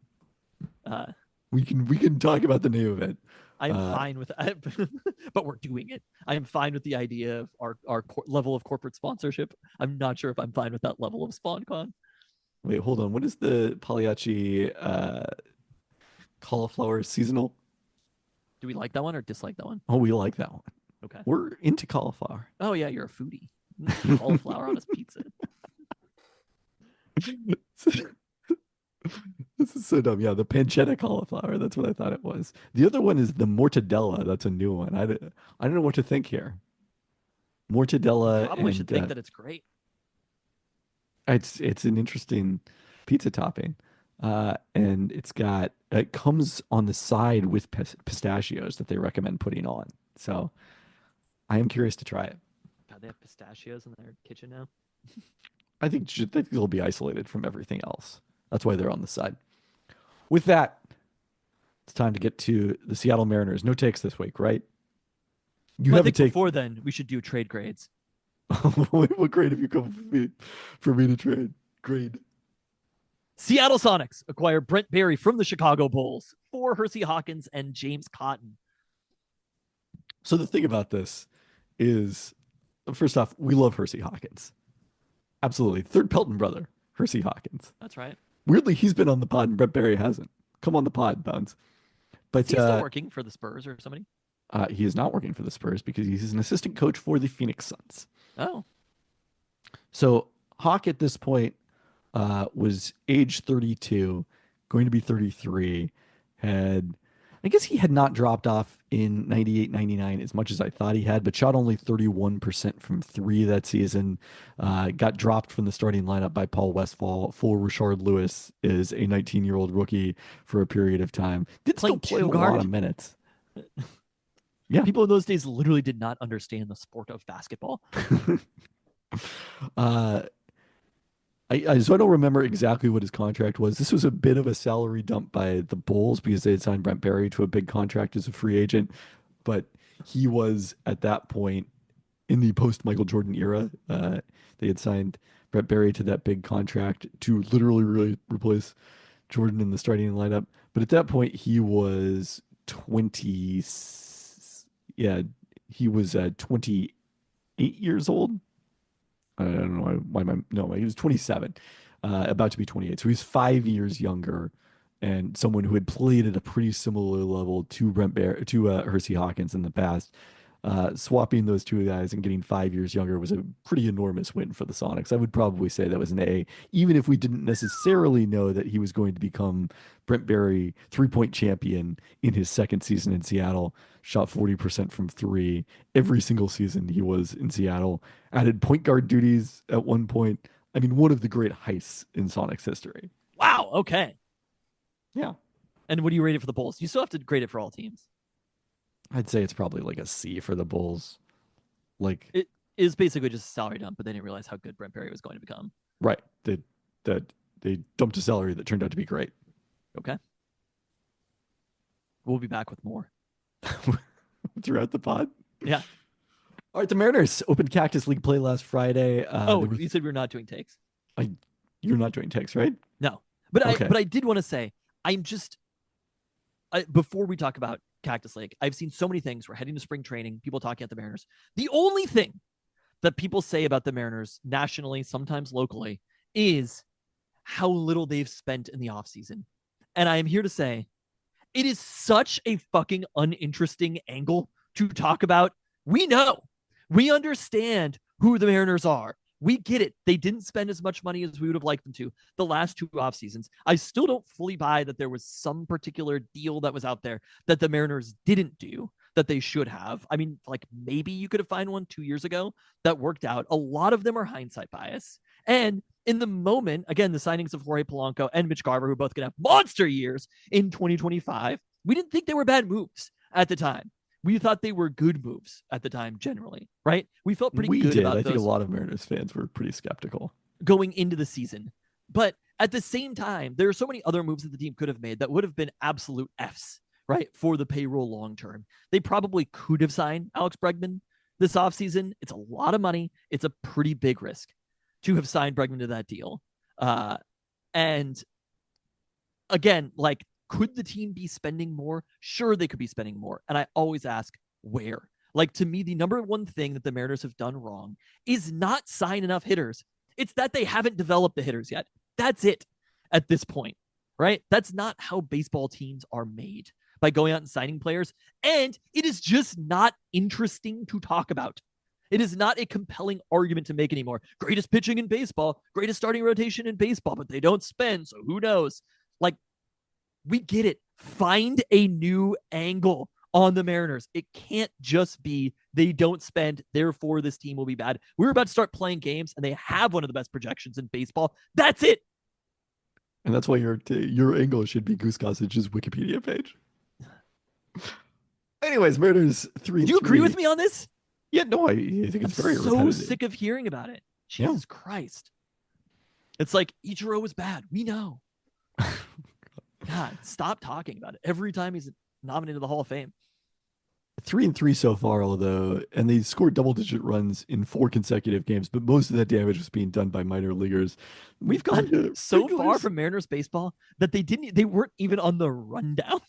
Uh, We can talk about the name of it. I'm fine with that, but we're doing it. I am fine with the idea of our level of corporate sponsorship. I'm not sure if I'm fine with that level of SpawnCon. Wait, hold on. What is the Pagliacci cauliflower seasonal? Do we like that one or dislike that one? Oh, we like that one. Okay. We're into cauliflower. Oh yeah, you're a foodie. Cauliflower on his pizza. This is so dumb. Yeah, the pancetta cauliflower. That's what I thought it was. The other one is the mortadella. That's a new one. I don't know what to think here. Mortadella Probably and should think that it's great. it's an interesting pizza topping. And it comes on the side with pistachios that they recommend putting on. So I am curious to try it. God, they have pistachios in their kitchen now. I think they'll be isolated from everything else. That's why they're on the side. With that, it's time to get to the Seattle Mariners. No takes this week, right? You Well, I have a think take. before then, we should do trade grades. What grade have you come for me to trade? Grade. Seattle Sonics acquire Brent Berry from the Chicago Bulls for Hersey Hawkins and James Cotton. So the thing about this is, first off, we love Hersey Hawkins. Absolutely. Third Pelton brother, Hersey Hawkins. That's right. Weirdly, he's been on the pod and Brett Berry hasn't. Come on the pod, Bones. But Is he still working for the Spurs or somebody? he is not working for the Spurs because he's an assistant coach for the Phoenix Suns. Oh, So Hawk at this point was age 32, going to be 33. I guess he had not dropped off in 98, 99 as much as I thought he had, but shot only 31% from three that season. Got dropped from the starting lineup by Paul Westphal. Full Rashard Lewis is a 19-year-old rookie for a period of time. Did still Playing play a two lot guard? of minutes. Yeah. people in those days literally did not understand the sport of basketball. So I don't remember exactly what his contract was. This was a bit of a salary dump by the Bulls because they had signed Brent Berry to a big contract as a free agent. But he was at that point in the post Michael Jordan era. They had signed Brent Berry to that big contract to literally replace Jordan in the starting lineup. But at that point, he was 20. Yeah, he was 28 years old. I don't know why he was 27, about to be 28. So he's 5 years younger and someone who had played at a pretty similar level to Hersey Hawkins in the past. Swapping those two guys and getting 5 years younger was a pretty enormous win for the Sonics. I would probably say that was an A, even if we didn't necessarily know that he was going to become Brent Berry, three-point champion in his second season in Seattle, shot 40% from three every single season he was in Seattle, added point guard duties at one point. I mean, one of the great heists in Sonics history. Wow. Okay. Yeah. And what do you rate it for the Bulls? You still have to grade it for all teams. I'd say it's probably like a C for the Bulls. Like, It is basically just a salary dump, but they didn't realize how good Brent Berry was going to become. right. They dumped a salary that turned out to be great. Okay. We'll be back with more. throughout the pod. Yeah. All right, the Mariners opened Cactus League play last Friday. You said we're not doing takes. You're not doing takes, right? No, but Okay. I did want to say I'm just before we talk about Cactus League, I've seen so many things. We're heading to spring training. People talking about the Mariners. The only thing that people say about the Mariners nationally, sometimes locally, is how little they've spent in the offseason. And I am here to say it is such a fucking uninteresting angle to talk about. We know, we understand who the Mariners are. We get it. They didn't spend as much money as we would have liked them to the last two off seasons. I still don't fully buy that there was some particular deal that was out there that the Mariners didn't do that they should have. I mean, like maybe you could have found one 2 years ago that worked out. A lot of them are hindsight bias. And in the moment, again, the signings of Jorge Polanco and Mitch Garver, who both going to have monster years in 2025, we didn't think they were bad moves at the time. We thought they were good moves at the time, generally, right? We felt pretty good about I think a those lot of Mariners fans were pretty skeptical. going into the season. But at the same time, there are so many other moves that the team could have made that would have been absolute Fs, right? For the payroll long term. They probably could have signed Alex Bregman this offseason. It's a lot of money. It's a pretty big risk to have signed Bregman to that deal. And again, like, could the team be spending more? Sure, they could be spending more. And I always ask, where? Like, to me, the number one thing that the Mariners have done wrong is not sign enough hitters. It's that they haven't developed the hitters yet. That's it at this point, right? That's not how baseball teams are made, by going out and signing players. And it is just not interesting to talk about. It is not a compelling argument to make anymore. Greatest pitching in baseball, greatest starting rotation in baseball, but they don't spend, so who knows? Like, we get it. Find a new angle on the Mariners. It can't just be they don't spend, therefore this team will be bad. We're about to start playing games, and they have one of the best projections in baseball. That's it. And that's why your angle should be Goose Gossage's Wikipedia page. Anyways, Mariners 3-3. Do you agree with me on this? Yeah, no, I think it's I'm very so repetitive. sick of hearing about it. Jesus Christ. It's like Ichiro was bad. We know. God, stop talking about it. Every time he's nominated to the Hall of Fame. 3-3 so far, although, and they scored double-digit runs in 4 consecutive games, but most of that damage was being done by minor leaguers. We've gone so far from Mariners baseball that they weren't even on the rundown.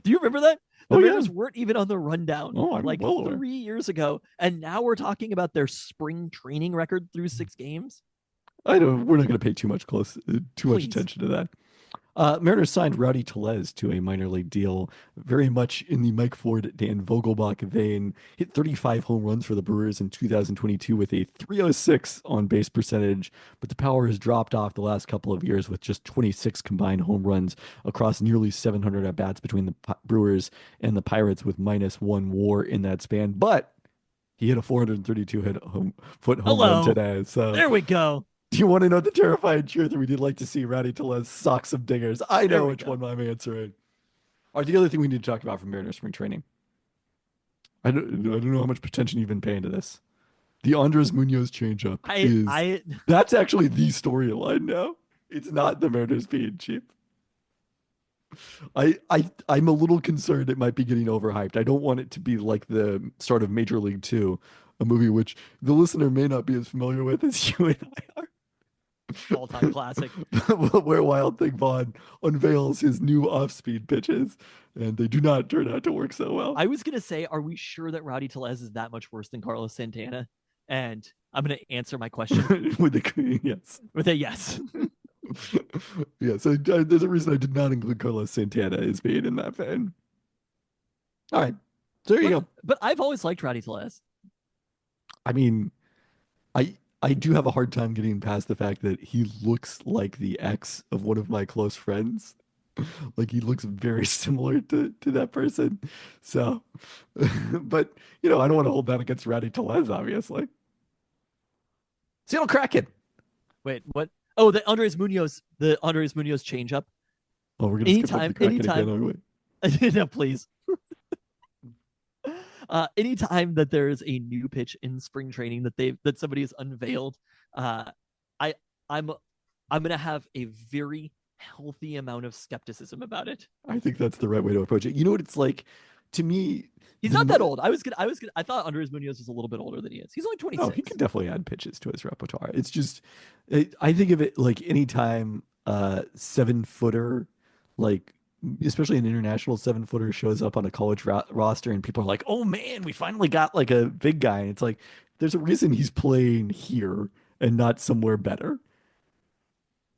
Do you remember that? The Mariners weren't even on the rundown like 3 years ago, and now we're talking about their spring training record through 6 games. I know we're not going to pay too much attention to that. Mariners signed Rowdy Tellez to a minor league deal, very much in the Mike Ford, Dan Vogelbach vein. Hit 35 home runs for the Brewers in 2022 with a 306 on base percentage, but the power has dropped off the last couple of years with just 26 combined home runs across nearly 700 at bats between the Brewers and the Pirates, with -1 WAR in that span. But he hit a 432 foot home run today. So there we go. Do you want to know the terrifying truth, or would you like to see Rowdy Tellez sock some dingers? I know which one I'm answering. All right, the other thing we need to talk about from Mariners spring training. I don't know how much attention you've been paying to this. The Andres Munoz changeup that's actually the storyline now. It's not the Mariners being cheap. I'm a little concerned it might be getting overhyped. I don't want it to be like the start of Major League 2, a movie which the listener may not be as familiar with as you and I are. All-time classic. Where Wild Thing Vaughn unveils his new off-speed pitches, and they do not turn out to work so well. I was going to say, are we sure that Rowdy Tellez is that much worse than Carlos Santana? And I'm going to answer my question with a yes. With a yes. Yeah, so there's a reason I did not include Carlos Santana as being in that vein. All right, so there you go. But I've always liked Rowdy Tellez. I mean, I do have a hard time getting past the fact that he looks like the ex of one of my close friends. Like, he looks very similar to that person. So, but, I don't want to hold that against Rowdy Tellez, obviously. Seattle Kraken. Wait, what? Oh, the Andres Munoz changeup. Oh, we're going to skip up the Kraken again, aren't we? No, please. Anytime that there is a new pitch in spring training that somebody has unveiled, I'm gonna have a very healthy amount of skepticism about it. I think that's the right way to approach it. You know what it's like to me, He's not that old. I thought Andres Munoz was a little bit older than he is. He's only 26. Oh, he could definitely add pitches to his repertoire. It's just, I think of it like anytime 7-footer, like especially an international 7-footer shows up on a college roster and people are like, oh man, we finally got like a big guy. And it's like, there's a reason he's playing here and not somewhere better.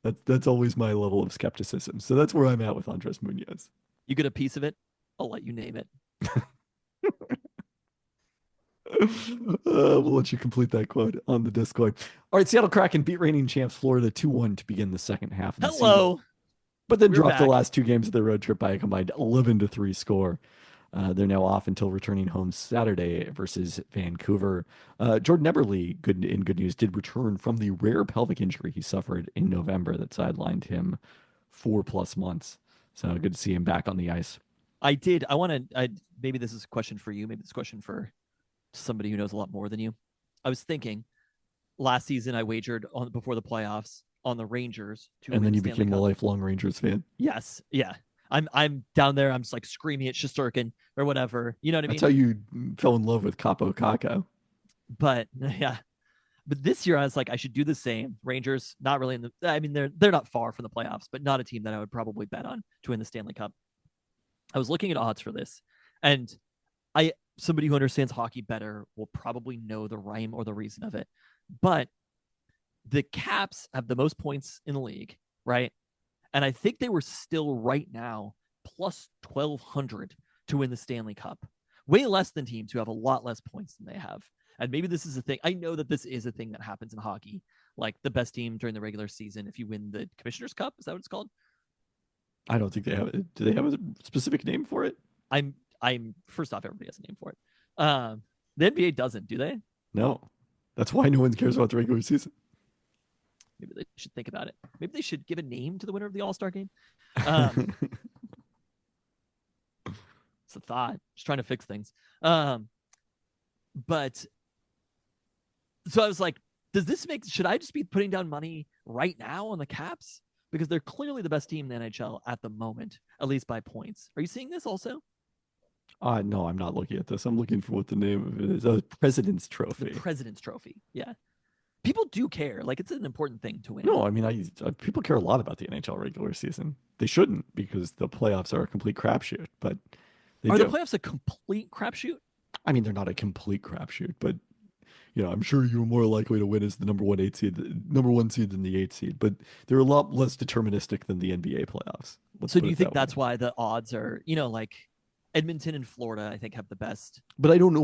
That's always my level of skepticism. So that's where I'm at with Andres Munoz. You get a piece of it, I'll let you name it. We'll let you complete that quote on the Discord. All right, Seattle Kraken beat reigning champs Florida 2-1 to begin the second half of the season, but then dropped the last two games of their road trip by a combined 11-3 score. They're now off until returning home Saturday versus Vancouver. Jordan Eberle, in good news, did return from the rare pelvic injury he suffered in November that sidelined him 4+ months. So good to see him back on the ice. I want to, maybe this is a question for you. Maybe this is a question for somebody who knows a lot more than you. I was thinking last season I wagered on before the playoffs on the Rangers to and then you Stanley became Cup. a lifelong Rangers fan. Yes, yeah. I'm down there. I'm just like screaming at Shesterkin or whatever. You know what I mean? That's how you fell in love with Capo Caco. But yeah, but this year I was like, I should do the same. Rangers, not really in the. I mean, they're not far from the playoffs, but not a team that I would probably bet on to win the Stanley Cup. I was looking at odds for this, and somebody who understands hockey better will probably know the rhyme or the reason of it. But the Caps have the most points in the league, right? And I think they were still right now plus 1,200 to win the Stanley Cup. Way less than teams who have a lot less points than they have. And maybe this is a thing. I know that this is a thing that happens in hockey. Like the best team during the regular season, if you win the Commissioner's Cup, is that what it's called? I don't think they have it. Do they have a specific name for it? I'm first off, everybody has a name for it. The NBA doesn't, do they? No. That's why no one cares about the regular season. Maybe they should think about it. Maybe they should give a name to the winner of the All-Star game. It's a thought. Just trying to fix things. But so I was like, should I just be putting down money right now on the Caps? Because they're clearly the best team in the NHL at the moment, at least by points. Are you seeing this also? No, I'm not looking at this. I'm looking for what the name of it is. A President's Trophy. The President's Trophy. Yeah. People do care. Like, it's an important thing to win. No, I mean, people care a lot about the NHL regular season. They shouldn't, because the playoffs are a complete crapshoot. But are the playoffs a complete crapshoot? I mean, they're not a complete crapshoot, but I'm sure you're more likely to win as the number one seed than the 8th seed. But they're a lot less deterministic than the NBA playoffs. So do you think that's why the odds are, like Edmonton and Florida, I think, have the best? But I don't know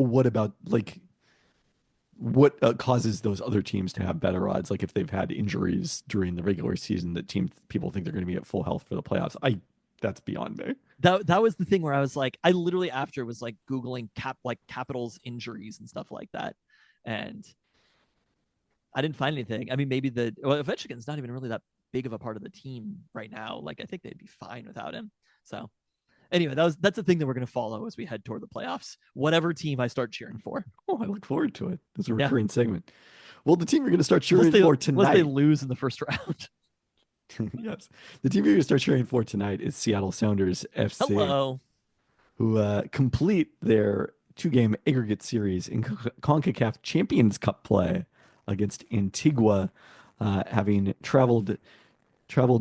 what causes those other teams to have better odds, like if they've had injuries during the regular season that people think they're going to be at full health for the playoffs. That's beyond me. That was the thing where I was like, I literally after was like Googling Capitals injuries and stuff like that, and I didn't find anything. I mean, maybe Ovechkin's not even really that big of a part of the team right now. Like, I think they'd be fine without him. So anyway, that's the thing that we're going to follow as we head toward the playoffs. Whatever team I start cheering for. Oh, I look forward to it. It's a recurring segment. Well, the team you're going to start cheering for tonight. Unless they lose in the first round. Yes. The team you're going to start cheering for tonight is Seattle Sounders FC. Hello. Who complete their 2-game aggregate series in CONCACAF Champions Cup play against Antigua, having traveled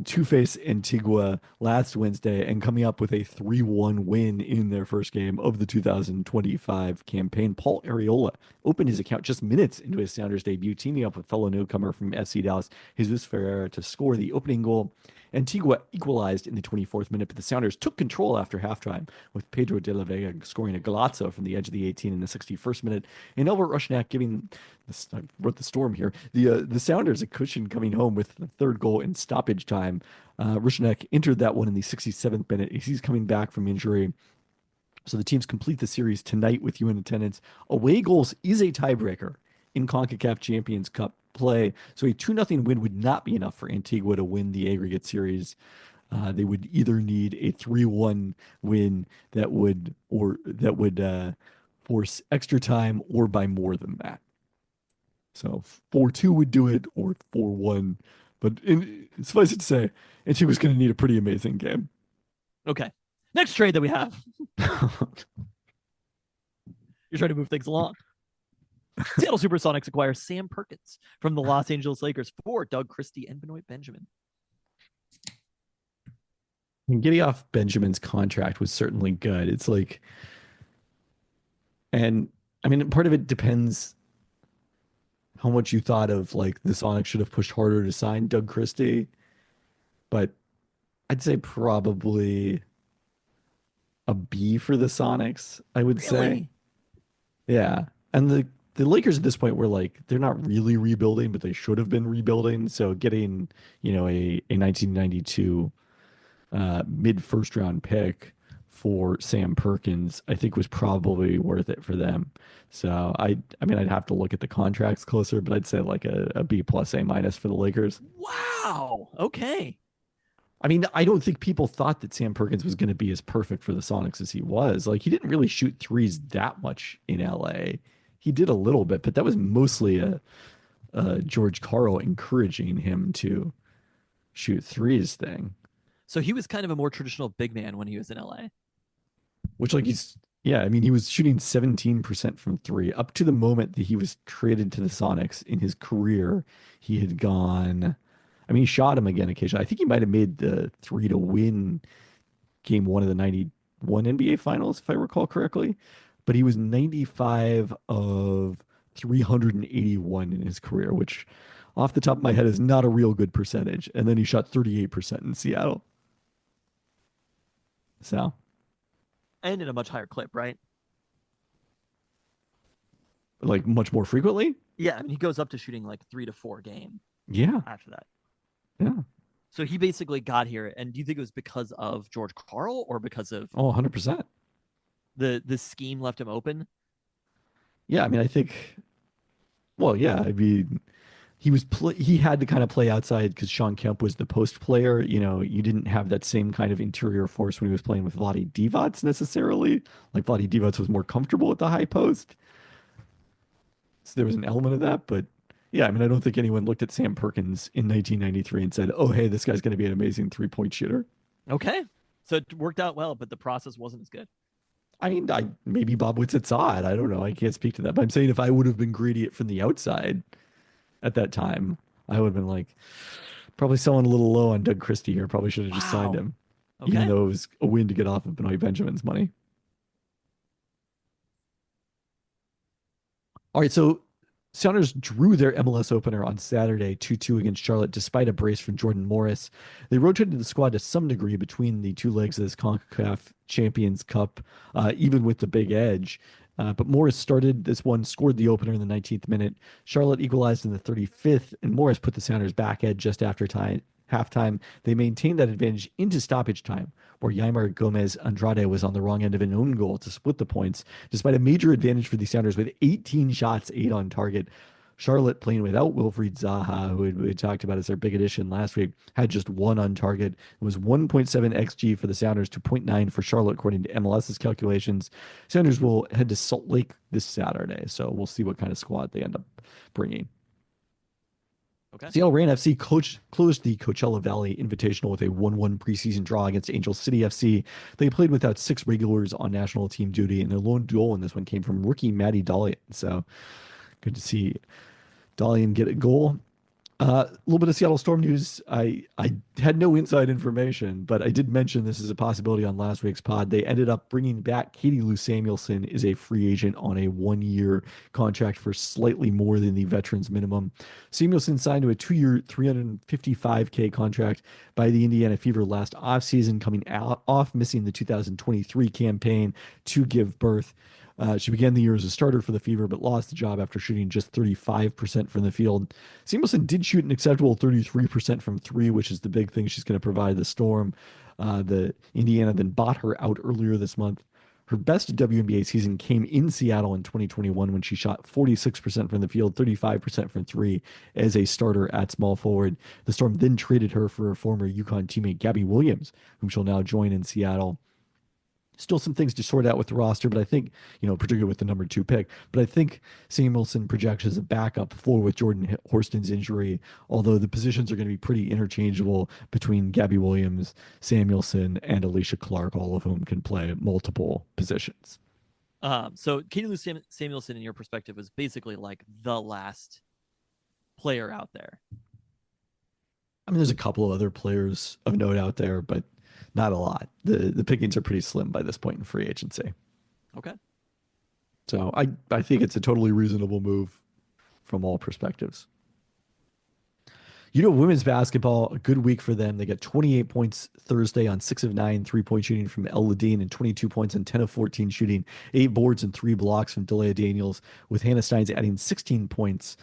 to face Antigua last Wednesday and coming up with a 3-1 win in their first game of the 2025 campaign. Paul Arriola opened his account just minutes into his Sounders debut, teaming up with fellow newcomer from FC Dallas, Jesus Ferreira, to score the opening goal. Antigua equalized in the 24th minute, but the Sounders took control after halftime, with Pedro de la Vega scoring a golazo from the edge of the 18 in the 61st minute, and Albert Rusnak giving I wrote the storm here. The Sounders a cushion coming home with the third goal in stoppage time. Rusnak entered that one in the 67th minute. He's coming back from injury. So the teams complete the series tonight with you in attendance. Away goals is a tiebreaker in CONCACAF Champions Cup play. So a 2-0 win would not be enough for Antigua to win the aggregate series. They would either need a 3-1 win that would force extra time, or by more than that. So 4-2 would do it, or 4-1. But suffice it to say, Antigua's going to need a pretty amazing game. Okay. Next trade that we have. You're trying to move things along. Seattle Supersonics acquire Sam Perkins from the Los Angeles Lakers for Doug Christie and Benoit Benjamin. And getting off Benjamin's contract was certainly good. It's like, and I mean, part of it depends how much you thought of like the Sonics should have pushed harder to sign Doug Christie, but I'd say probably a B for the Sonics, I would say. Really? Yeah. And the Lakers at this point were like they're not really rebuilding, but they should have been rebuilding. So getting, a 1992 mid first round pick for Sam Perkins, I think was probably worth it for them. So I mean I'd have to look at the contracts closer, but I'd say like a B plus A minus for the Lakers. Wow. Okay. I mean, I don't think people thought that Sam Perkins was going to be as perfect for the Sonics as he was. Like, he didn't really shoot threes that much in LA. He did a little bit, but that was mostly a George Karl encouraging him to shoot threes thing, So he was kind of a more traditional big man when he was in LA. which, like, yeah, I mean, he was shooting 17% from three up to the moment that he was traded to the Sonics in his career. He had gone, I mean, he shot him again occasionally. I think he might have made the three to win game one of the 91 NBA finals, if I recall correctly. But he was 95 of 381 in his career, which off the top of my head is not a real good percentage. And then he shot 38% in Seattle. So, And in a much higher clip, right? like, much more frequently. Yeah, I mean, he goes up to shooting like 3 to 4 game Yeah. after that. Yeah. So he basically got here, and do you think it was because of George Karl or because of Oh, 100%. the scheme left him open? Yeah. I mean, I think, well, yeah. I mean, he had to kind of play outside because Sean Kemp was the post player. You didn't have that same kind of interior force when he was playing with Vlade Divac necessarily. Like Vlade Divac was more comfortable at the high post. So there was an element of that. But yeah, I mean, I don't think anyone looked at Sam Perkins in 1993 and said, oh, hey, this guy's going to be an amazing 3-point shooter. Okay. So it worked out well, but the process wasn't as good. I mean, maybe Bob Whitsitt saw it. I don't know. I can't speak to that. But I'm saying if I would have been greedy from the outside at that time, I would have been like, probably someone a little low on Doug Christie here. Probably should have just signed Wow. him, Okay. even though it was a win to get off of Benoit Benjamin's money. All right, so Sounders drew their MLS opener on Saturday 2-2 against Charlotte despite a brace from Jordan Morris. They rotated the squad to some degree between the two legs of this CONCACAF Champions Cup, even with the big edge. But Morris started this one, scored the opener in the 19th minute. Charlotte equalized in the 35th, and Morris put the Sounders back ahead just after halftime. They maintained that advantage into stoppage time, where Ymar Gomez Andrade was on the wrong end of an own goal to split the points, despite a major advantage for the Sounders with 18 shots, 8 on target. Charlotte, playing without Wilfried Zaha, who we talked about as their big addition last week, had just 1 on target. It was 1.7 XG for the Sounders to 0.9 for Charlotte, according to MLS's calculations. Sounders will head to Salt Lake this Saturday, so we'll see what kind of squad they end up bringing. Okay. Seattle Reign FC closed the Coachella Valley Invitational with a 1-1 preseason draw against Angel City FC. They played without 6 regulars on national team duty, and their lone goal in this one came from rookie Matty Dahlian. So good to see Dahlian get a goal. A little bit of Seattle Storm news. I had no inside information, but I did mention this as a possibility on last week's pod. They ended up bringing back Katie Lou Samuelson is a free agent on a 1-year contract for slightly more than the veterans minimum. Samuelson signed to a 2-year, $355K contract by the Indiana Fever last offseason, coming off missing the 2023 campaign to give birth. She began the year as a starter for the Fever, but lost the job after shooting just 35% from the field. Samuelson did shoot an acceptable 33% from three, which is the big thing she's going to provide the Storm. The Indiana then bought her out earlier this month. Her best WNBA season came in Seattle in 2021 when she shot 46% from the field, 35% from three as a starter at small forward. The Storm then traded her for her former UConn teammate Gabby Williams, whom she'll now join in Seattle. Still some things to sort out with the roster, but I think, particularly with the number 2 pick, but I think Samuelson projects as a backup for with Jordan Horston's injury, although the positions are going to be pretty interchangeable between Gabby Williams, Samuelson, and Alicia Clark, all of whom can play multiple positions. So Katie Lou Samuelson, in your perspective, was basically like the last player out there. I mean, there's a couple of other players of note out there, but not a lot. The pickings are pretty slim by this point in free agency. Okay. So I think it's a totally reasonable move from all perspectives. Women's basketball, a good week for them. They got 28 points Thursday on 6 of 9 3-point shooting from El Ladine and 22 points on 10 of 14 shooting, 8 boards and 3 blocks from Delia Daniels, with Hannah Steins adding 16 points,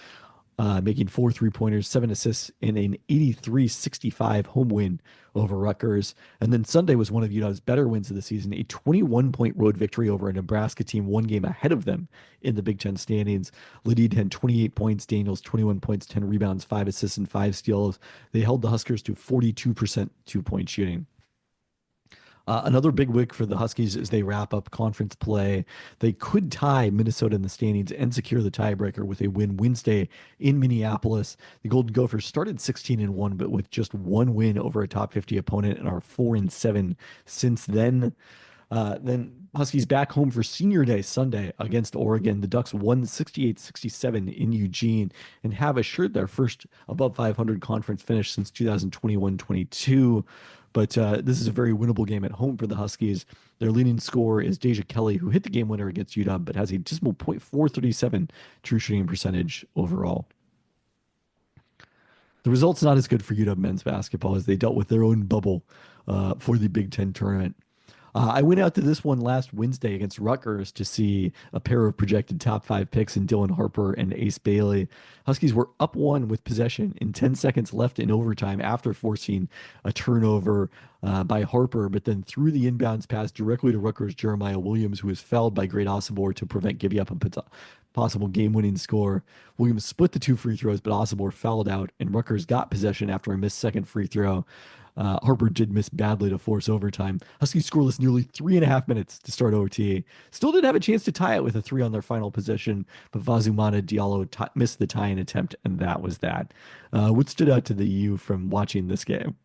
making 4 3-pointers, 7 assists in an 83-65 home win over Rutgers. And then Sunday was one of Utah's better wins of the season, a 21-point road victory over a Nebraska team 1 game ahead of them in the Big Ten standings. Ladid had 28 points, Daniels 21 points, 10 rebounds, 5 assists, and 5 steals. They held the Huskers to 42% 2-point shooting. Another big week for the Huskies as they wrap up conference play. They could tie Minnesota in the standings and secure the tiebreaker with a win Wednesday in Minneapolis. The Golden Gophers started 16-1, but with just one win over a top 50 opponent and are 4-7 since then. Then Huskies back home for Senior Day Sunday against Oregon. The Ducks won 68-67 in Eugene and have assured their first above 500 conference finish since 2021-22. But this is a very winnable game at home for the Huskies. Their leading scorer is Deja Kelly, who hit the game winner against UW, but has a dismal .437 true shooting percentage overall. The result's not as good for UW men's basketball as they dealt with their own bubble for the Big Ten tournament. I went out to this one last Wednesday against Rutgers to see a pair of projected top 5 picks in Dylan Harper and Ace Bailey. Huskies were up 1 with possession in 10 seconds left in overtime after forcing a turnover by Harper, but then threw the inbounds pass directly to Rutgers' Jeremiah Williams, who was fouled by Great Osobor to prevent giving up a possible game-winning score. Williams split the 2 free throws, but Osobor fouled out, and Rutgers got possession after a missed second free throw. Harper did miss badly to force overtime. Huskies scoreless nearly 3.5 minutes to start OT. Still did have a chance to tie it with a 3 on their final possession, but Vazumana Diallo missed the tying attempt, and that was that. What stood out to you from watching this game?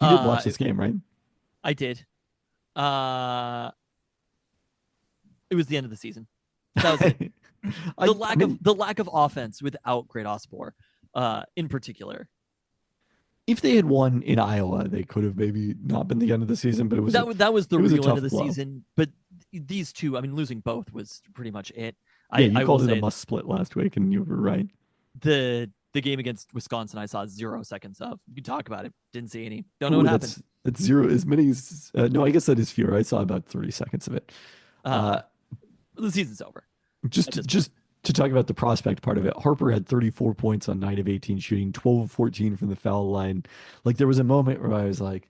You did watch this game, right? I did. It was the end of the season. That was it. The lack of offense without Great Osobor, in particular. If they had won in Iowa, they could have maybe not been the end of the season, but it was that was the real end of the blow. season. But these two, I mean, losing both was pretty much it. Yeah, you called it a must split last week, and you were right. The game against Wisconsin, I saw 0 seconds of. You can talk about it. Didn't see any. Don't know what happened. That's 0 as many as no, I guess that is fewer. I saw about 30 seconds of it. The season's over. Just to talk about the prospect part of it, Harper had 34 points on 9 of 18 shooting, 12 of 14 from the foul line. Like, there was a moment where I was like,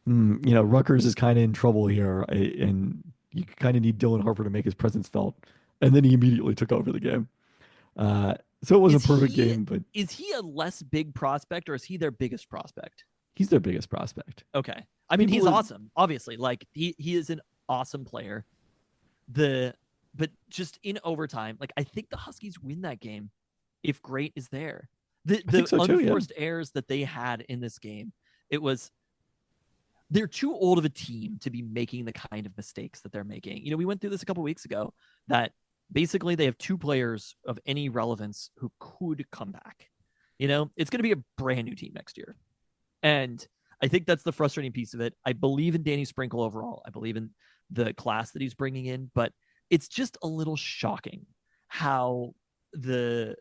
Rutgers is kind of in trouble here, and you kind of need Dylan Harper to make his presence felt. And then he immediately took over the game. So it was a perfect game. But is he a less big prospect, or is he their biggest prospect? He's their biggest prospect. Okay. I mean, he's awesome, obviously. Like, he is an awesome player. But just in overtime, like, I think the Huskies win that game if Great is there. The unforced errors that they had in this game, they're too old of a team to be making the kind of mistakes that they're making. We went through this a couple weeks ago, that basically they have 2 players of any relevance who could come back. It's going to be a brand new team next year. And I think that's the frustrating piece of it. I believe in Danny Sprinkle overall. I believe in the class that he's bringing in, but it's just a little shocking how the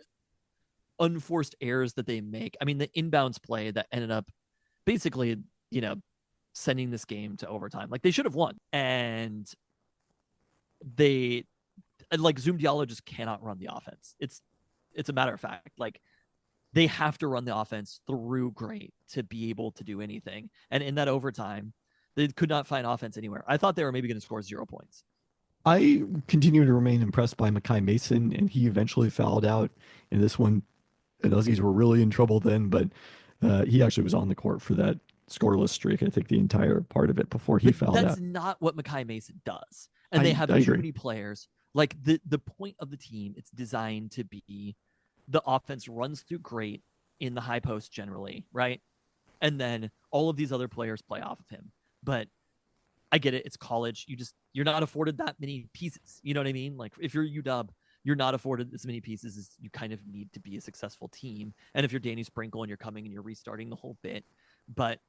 unforced errors that they make. I mean, the inbounds play that ended up basically, sending this game to overtime. Like, they should have won. And Zoom Diallo just cannot run the offense. It's a matter of fact. Like, they have to run the offense through Great to be able to do anything. And in that overtime, they could not find offense anywhere. I thought they were maybe going to score 0 points. I continue to remain impressed by Makai Mason, and he eventually fouled out in this one. The Huskies were really in trouble then, but he actually was on the court for that scoreless streak, I think, the entire part of it before he fouled out. That's not what Makai Mason does. And they have too many players. Like, the point of the team, it's designed to be the offense runs through Great in the high post generally, right? And then all of these other players play off of him. But I get it. It's college. You're not afforded that many pieces. You know what I mean? Like if you're UW, you're not afforded as many pieces as you kind of need to be a successful team. And if you're Danny Sprinkle and you're coming and you're restarting the whole bit, but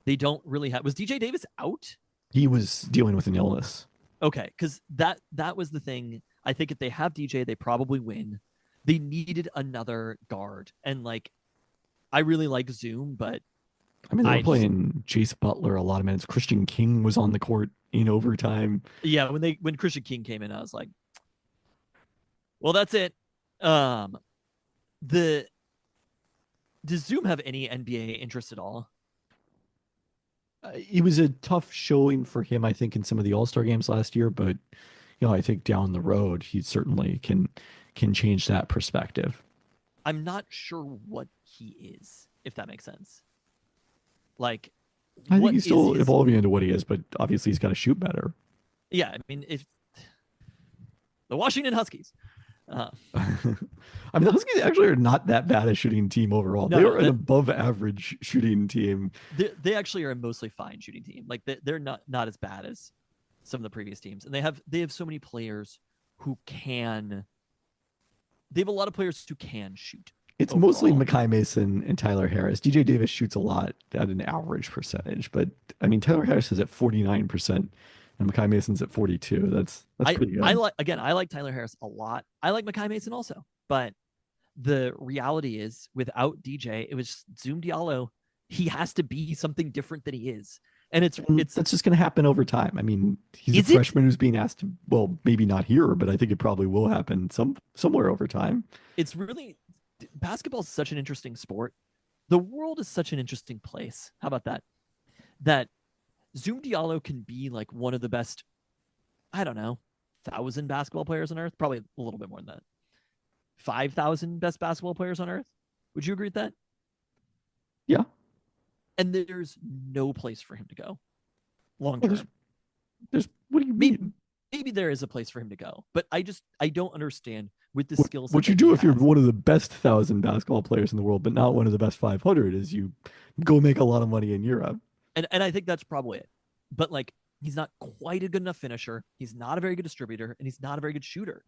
they don't really have. Was DJ Davis out? He was dealing with an illness. Okay, because that was the thing. I think if they have DJ, they probably win. They needed another guard, and like I really like Zoom, but I mean, they were playing Jace Butler a lot of minutes. Christian King was on the court in overtime. Yeah, when Christian King came in, I was like, well, that's it. The does Zoom have any NBA interest at all? It was a tough showing for him, I think, in some of the All-Star games last year, but I think down the road he certainly can change that perspective. I'm not sure what he is, if that makes sense. Like, I think he's still evolving into what he is, but obviously he's got to shoot better. Yeah, I mean, if the Washington Huskies. I mean, the Huskies actually are not that bad a shooting team overall. They are an above average shooting team. They actually are a mostly fine shooting team. Like they're not as bad as some of the previous teams, and they have so many players who can. They have a lot of players who can shoot. It's overall mostly Mekhi Mason and Tyler Harris. DJ Davis shoots a lot at an average percentage, but I mean Tyler Harris is at 49%. And Mekhi Mason's at 42. That's pretty good. I like Tyler Harris a lot. I like Mekhi Mason also. But the reality is, without DJ, it was Zoom Diallo. He has to be something different than he is. And that's just going to happen over time. I mean, he's a freshman who's being asked to, well, maybe not here, but I think it probably will happen somewhere over time. It's really, basketball is such an interesting sport. The world is such an interesting place. How about that? That Zoom Diallo can be like one of the best, I don't know, 1,000 basketball players on earth. Probably a little bit more than that. 5,000 best basketball players on earth. Would you agree with that? Yeah. And there's no place for him to go long term. There's what do you mean? Maybe there is a place for him to go, but I don't understand with the skills. What you do if you're one of the best 1,000 basketball players in the world, but not one of the best 500, is you go make a lot of money in Europe. And I think that's probably it. But like, he's not quite a good enough finisher. He's not a very good distributor, and he's not a very good shooter.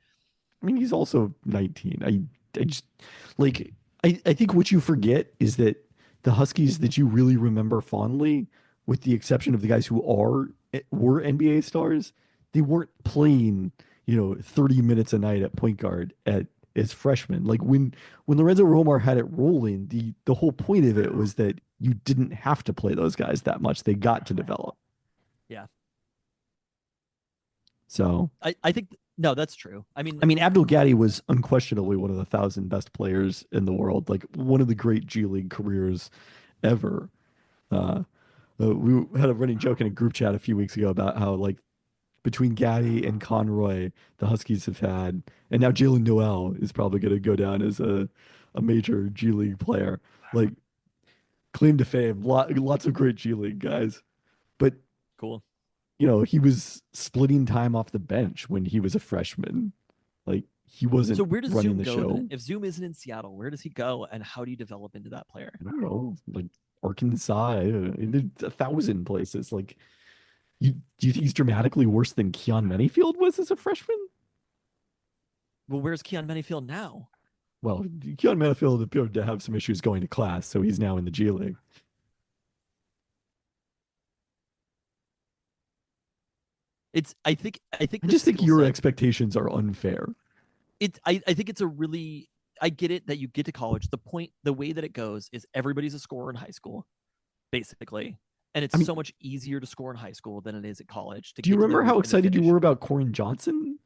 I mean, he's also 19. I just like I think what you forget is that the Huskies that you really remember fondly, with the exception of the guys who were NBA stars, they weren't playing 30 minutes a night at point guard as freshmen. Like when Lorenzo Romar had it rolling, the whole point of it was that you didn't have to play those guys that much. They got to develop. Yeah. So I think no, that's true. I mean, Abdul Gaddy was unquestionably one of the 1,000 best players in the world, like one of the great G League careers ever. We had a running joke in a group chat a few weeks ago about how, like, between Gaddy and Conroy, the Huskies have had, and now Jalen Noel is probably going to go down as a major G League player. Like, claim to fame, lots of great G League guys. But cool. He was splitting time off the bench when he was a freshman. Like, he wasn't. So where does running Zoom the go show. then? If Zoom isn't in Seattle, where does he go, and how do you develop into that player? I don't know, like Arkansas. There's 1,000 places. Like, do you think he's dramatically worse than Keon Manyfield was as a freshman? Well, where's Keon Manyfield now? Well, Keon Manyfield appeared to have some issues going to class, so he's now in the G League. I just think your expectations are unfair. I think it's a really, I get it that you get to college. The way that it goes is everybody's a scorer in high school, basically. And it's so much easier to score in high school than it is at college. Do you remember how excited you were about Corin Johnson?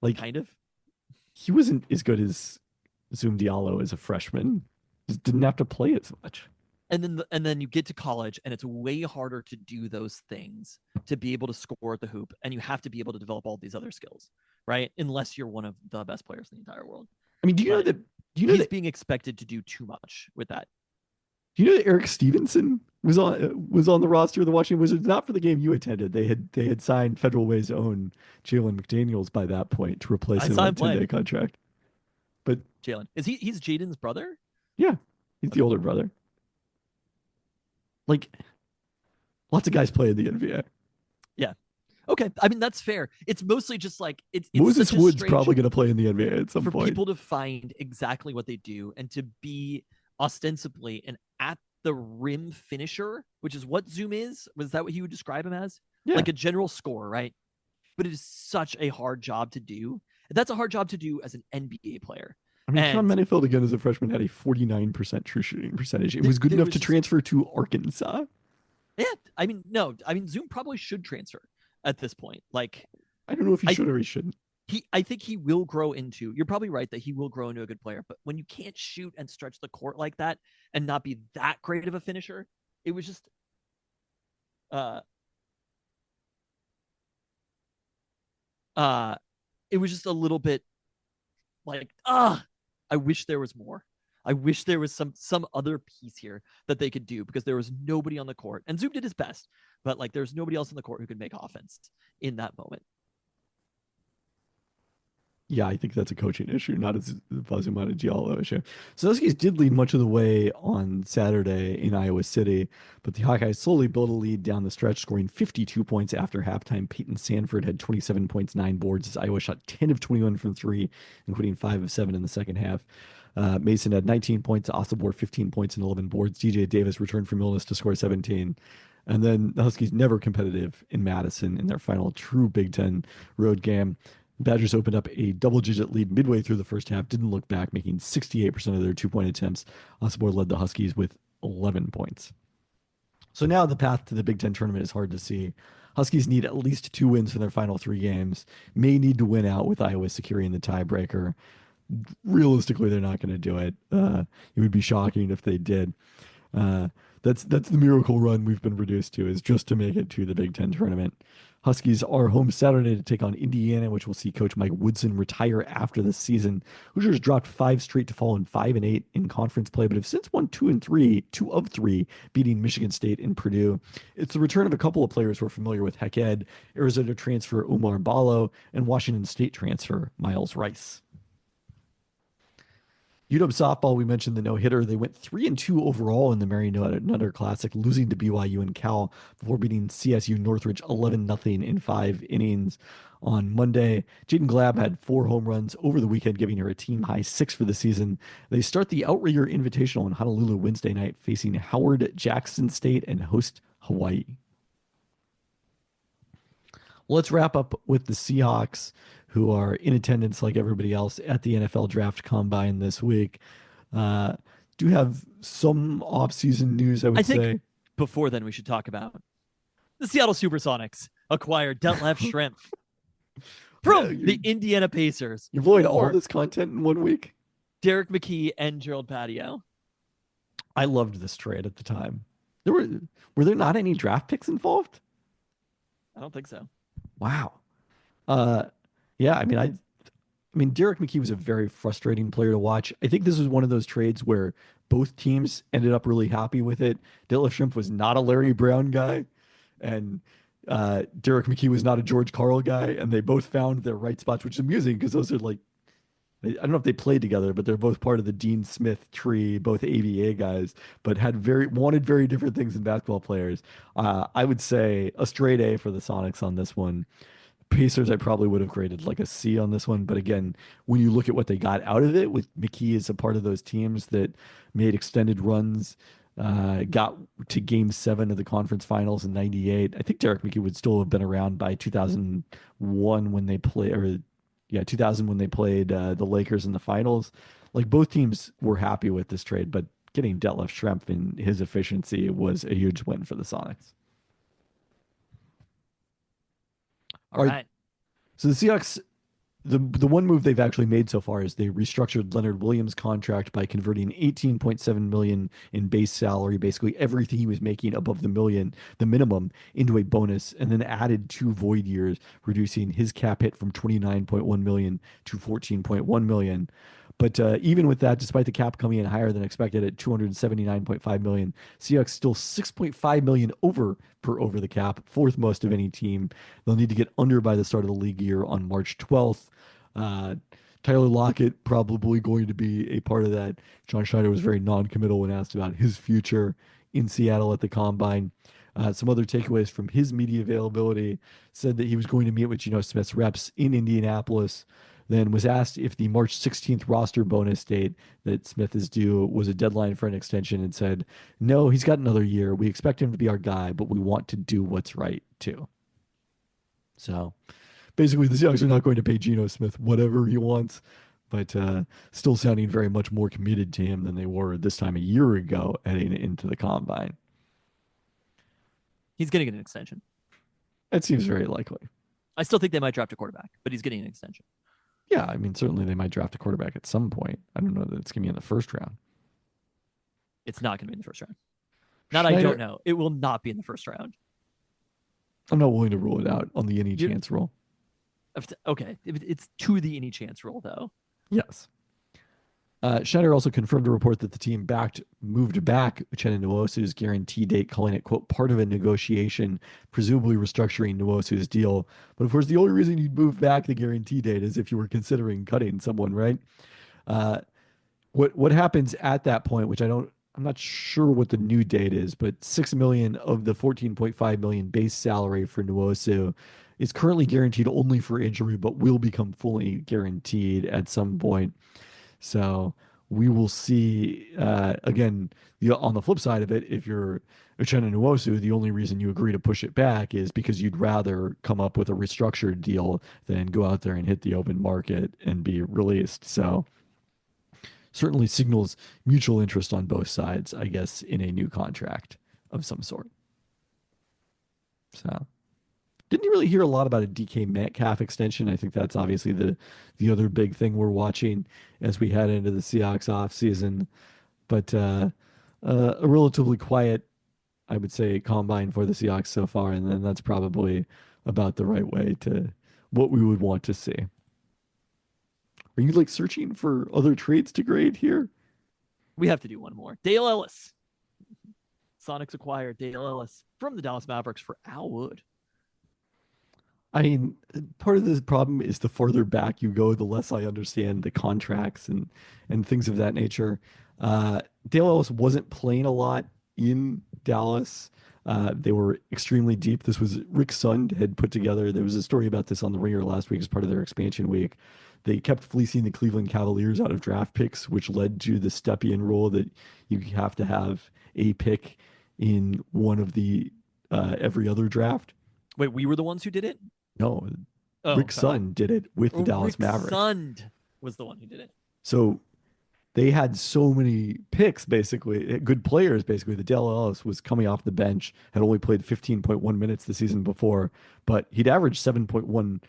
Like, kind of. He wasn't as good as Zoom Diallo as a freshman. Just didn't have to play as much. And then you get to college, and it's way harder to do those things, to be able to score at the hoop, and you have to be able to develop all these other skills, right? Unless you're one of the best players in the entire world. I mean, do you know that he's being expected to do too much with that? Do you know that Eric Stevenson was on the roster of the Washington Wizards? Not for the game you attended. They had signed Federal Way's own Jalen McDaniels by that point to replace him on a 10-day contract. But Jalen, he's Jaden's brother? Yeah, he's the older brother. Like, Lots of guys play in the NBA. Yeah. Okay. I mean, that's fair. It's mostly just like it's Moses such a Wood's strange probably going to play in the NBA at some for point. people to find exactly what they do and to be ostensibly an at the rim finisher, which is what Zoom is. Was that what he would describe him as? Yeah. Like a general scorer, right? But it is such a hard job to do. That's a hard job to do as an NBA player. I mean, Sean And Menefeld, again, as a freshman, had a 49% true shooting percentage. It was good there enough was to just transfer to Arkansas. yeah. I mean, no. I mean, Zoom probably should transfer at this point. Like, I don't know if he I should or he shouldn't. I think he will grow into. You're probably right that he will grow into a good player. But when you can't shoot and stretch the court like that and not be that great of a finisher, it was just uh uh it was just a little bit like I wish there was more. I wish there was some other piece here that they could do because there was nobody on the court. And Zoom did his best, but like there's nobody else on the court who could make offense in that moment. Yeah, I think that's a coaching issue, not as a Fazumata Diallo issue. So those guys did lead much of the way on Saturday in Iowa City, but the Hawkeyes slowly built a lead down the stretch, scoring 52 points after halftime. Peyton Sanford had 27 points, 9 boards, as Iowa shot 10 of 21 from three, including 5 of 7 in the second half. Mason had 19 points, Osobor 15 points and 11 boards. DJ Davis returned from illness to score 17. And then the Huskies never competitive in Madison in their final true Big Ten road game. Badgers opened up a double-digit lead midway through the first half, didn't look back, making 68% of their two-point attempts. Osobor led the Huskies with 11 points. So now the path to the Big Ten tournament is hard to see. Huskies need at least 2 wins for their final 3 games, may need to win out with Iowa securing the tiebreaker. Realistically, they're not going to do it. It would be shocking if they did. Uh, that's the miracle run we've been reduced to, is just to make it to the Big Ten tournament. Huskies are home Saturday to take on Indiana, which will see Coach Mike Woodson retire after the season. Hoosiers dropped 5 straight to fall in 5-8 in conference play, but have since won 2 of 3, beating Michigan State and Purdue. It's the return of a couple of players we're familiar with: Hecked, Arizona transfer Omar Ballo, and Washington State transfer Miles Rice. UW softball, we mentioned the no-hitter. They went 3-2 overall in the Mary Nutter Classic, losing to BYU and Cal before beating CSU Northridge 11-0 in 5 innings on Monday. Jaden Glab had 4 home runs over the weekend, giving her a team-high 6 for the season. They start the Outrigger Invitational in Honolulu Wednesday night, facing Howard Jackson State and host Hawaii. Let's wrap up with the Seahawks, who are in attendance like everybody else at the NFL Draft Combine this week. Do have some off-season news, I would say. Before then, we should talk about the Seattle Supersonics acquired Detlef Schrempf from the Indiana Pacers. You're blowing all this content in 1 week? Derek McKee and Gerald Patio. I loved this trade at the time. Were there not any draft picks involved? I don't think so. Wow. Yeah, I mean, Derek McKee was a very frustrating player to watch. I think this was one of those trades where both teams ended up really happy with it. Detlef Schrempf was not a Larry Brown guy, and Derek McKee was not a George Karl guy, and they both found their right spots, which is amusing because those are like, I don't know if they played together, but they're both part of the Dean Smith tree, both ABA guys, but wanted very different things in basketball players. I would say a straight A for the Sonics on this one. Pacers, I probably would have graded like a C on this one. But again, when you look at what they got out of it, with McKee as a part of those teams that made extended runs, got to Game 7 of the conference finals in '98. I think Derek McKee would still have been around by 2001 when they play, or yeah, 2000 when they played the Lakers in the finals. Like, both teams were happy with this trade, but getting Detlef Schrempf and his efficiency was a huge win for the Sonics. All right. So the Seahawks, the one move they've actually made so far is they restructured Leonard Williams' contract by converting $18.7 million in base salary, basically everything he was making above the minimum, into a bonus, and then added 2 void years, reducing his cap hit from $29.1 million to $14.1 million. But even with that, despite the cap coming in higher than expected at $279.5 million, Seahawks still $6.5 million over the cap, 4th most of any team. They'll need to get under by the start of the league year on March 12th. Tyler Lockett probably going to be a part of that. John Schneider was very non-committal when asked about his future in Seattle at the Combine. Some other takeaways from his media availability said that he was going to meet with Geno Smith's reps in Indianapolis, then was asked if the March 16th roster bonus date that Smith is due was a deadline for an extension and said, no, he's got another year. We expect him to be our guy, but we want to do what's right too. So basically, the Seahawks are not going to pay Geno Smith whatever he wants, but still sounding very much more committed to him than they were this time a year ago heading into the combine. He's going to get an extension. It seems very likely. I still think they might draft a quarterback, but he's getting an extension. Yeah, I mean, certainly they might draft a quarterback at some point. I don't know that it's going to be in the first round. It's not going to be in the first round. Not Schneider, I don't know. It will not be in the first round. I'm not willing to rule it out on the any chance rule. Okay. It's to the any chance rule, though. Yes. Schneider also confirmed a report that the team moved back Uchenna Nwosu's guarantee date, calling it, quote, part of a negotiation, presumably restructuring Nwosu's deal. But of course, the only reason you'd move back the guarantee date is if you were considering cutting someone, right? What happens at that point, which I'm not sure what the new date is, but 6 million of the 14.5 million base salary for Nwosu is currently guaranteed only for injury, but will become fully guaranteed at some point. So we will see again on the flip side of it. If you're Uchenna Nwosu, the only reason you agree to push it back is because you'd rather come up with a restructured deal than go out there and hit the open market and be released. So certainly signals mutual interest on both sides, I guess, in a new contract of some sort. So didn't you really hear a lot about a DK Metcalf extension? I think that's obviously the other big thing we're watching as we head into the Seahawks offseason. But a relatively quiet, I would say, combine for the Seahawks so far, and then that's probably about the right way to what we would want to see. Are you like searching for other trades to grade here? We have to do one more. Dale Ellis. Sonics acquired Dale Ellis from the Dallas Mavericks for Al Wood. I mean, part of the problem is the farther back you go, the less I understand the contracts and things of that nature. Dale Ellis wasn't playing a lot in Dallas. They were extremely deep. This was Rick Sund had put together. There was a story about this on the Ringer last week as part of their expansion week. They kept fleecing the Cleveland Cavaliers out of draft picks, which led to the Stepien rule that you have to have a pick in one of the every other draft. Wait, we were the ones who did it? No, Oh, Rick okay. Sund did it with the Dallas Rick Mavericks. Sund was the one who did it. So they had so many picks, basically, good players, basically. The Dale Ellis was coming off the bench, had only played 15.1 minutes the season before, but he'd averaged 7.1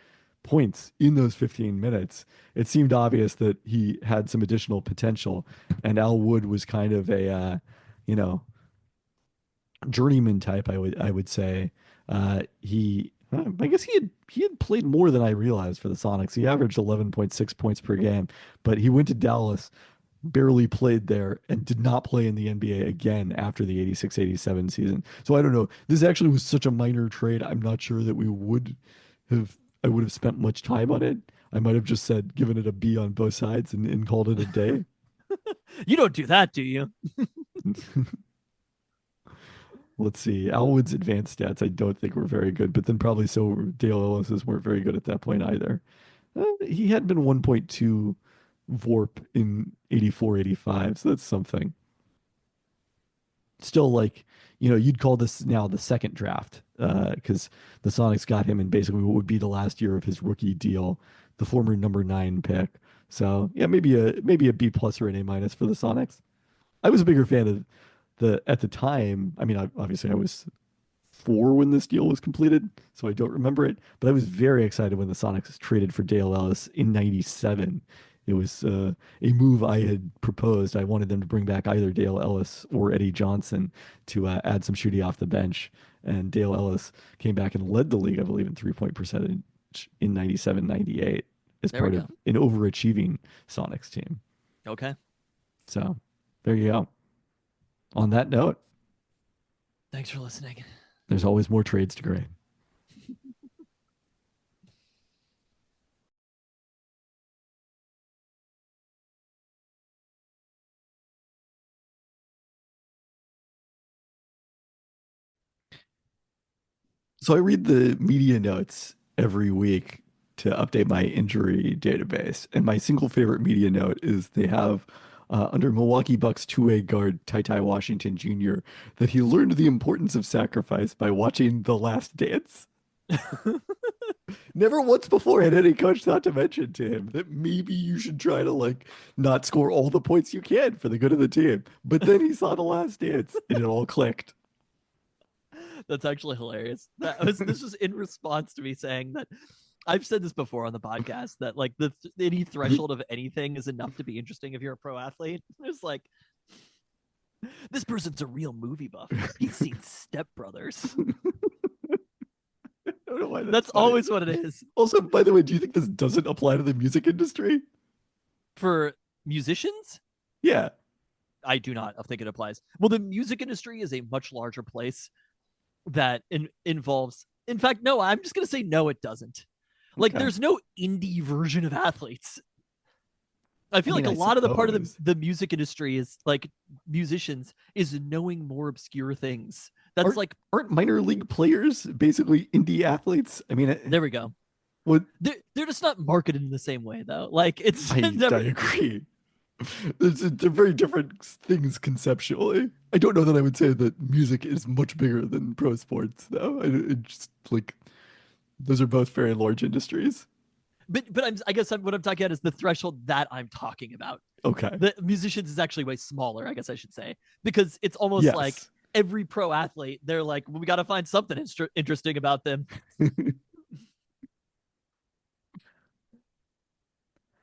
points in those 15 minutes. It seemed obvious that he had some additional potential, and Al Wood was kind of a, journeyman type, I would say. I guess he had played more than I realized for the Sonics. He averaged 11.6 points per game, but he went to Dallas, barely played there, and did not play in the NBA again after the 86-87 season. So I don't know. This actually was such a minor trade. I'm not sure that I would have spent much time on it. I might have just said, given it a B on both sides and called it a day. You don't do that, do you? Let's see. Al Wood's advanced stats, I don't think were very good, but then probably so Dale Ellis's weren't very good at that point either. He had been 1.2 VORP in 84-85, so that's something. Still, like, you'd call this now the second draft because the Sonics got him in basically what would be the last year of his rookie deal, the former number 9 pick. So yeah, maybe a B plus or an A minus for the Sonics. I was a bigger fan of at the time. I mean, obviously I was 4 when this deal was completed, so I don't remember it. But I was very excited when the Sonics traded for Dale Ellis in '97. It was a move I had proposed. I wanted them to bring back either Dale Ellis or Eddie Johnson to add some shooting off the bench. And Dale Ellis came back and led the league, I believe, in 3-point percentage in '97-'98 as part of an overachieving Sonics team. Okay. So there you go. On that note, thanks for listening. There's always more trades to grade. So I read the media notes every week to update my injury database. And my single favorite media note is they have under Milwaukee Bucks two-way guard Ty Washington Jr. that he learned the importance of sacrifice by watching The Last Dance. Never once before had any coach thought to mention to him that maybe you should try to like not score all the points you can for the good of the team. But then he saw The Last Dance and it all clicked. That's actually hilarious. This was in response to me saying that I've said this before on the podcast that like any threshold of anything is enough to be interesting if you're a pro athlete. It's like this person's a real movie buff. He's seen Step Brothers. I don't know why that's funny. Always what it is. Also, by the way, do you think this doesn't apply to the music industry? For musicians? Yeah. I do not think it applies. Well, the music industry is a much larger place that involves. In fact, no, I'm just going to say no, it doesn't. Like, there's no indie version of athletes. I feel like a lot of the part of the music industry is like musicians is knowing more obscure things. That's aren't minor league players basically indie athletes? I mean, there we go. What they're just not marketed in the same way though. Like it's I agree. They're very different things conceptually. I don't know that I would say that music is much bigger than pro sports though. It just like those are both very large industries. But I guess what I'm talking about is the threshold that I'm talking about. Okay. The musicians is actually way smaller, I guess I should say, because it's almost like every pro athlete, they're like, well, we got to find something interesting about them.